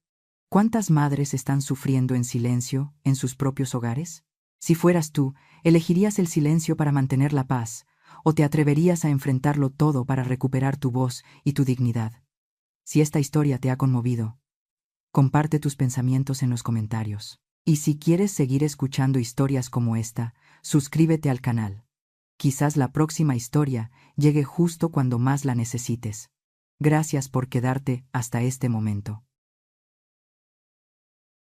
¿Cuántas madres están sufriendo en silencio en sus propios hogares? Si fueras tú, ¿elegirías el silencio para mantener la paz, o te atreverías a enfrentarlo todo para recuperar tu voz y tu dignidad? Si esta historia te ha conmovido, comparte tus pensamientos en los comentarios. Y si quieres seguir escuchando historias como esta, suscríbete al canal. Quizás la próxima historia llegue justo cuando más la necesites. Gracias por quedarte hasta este momento.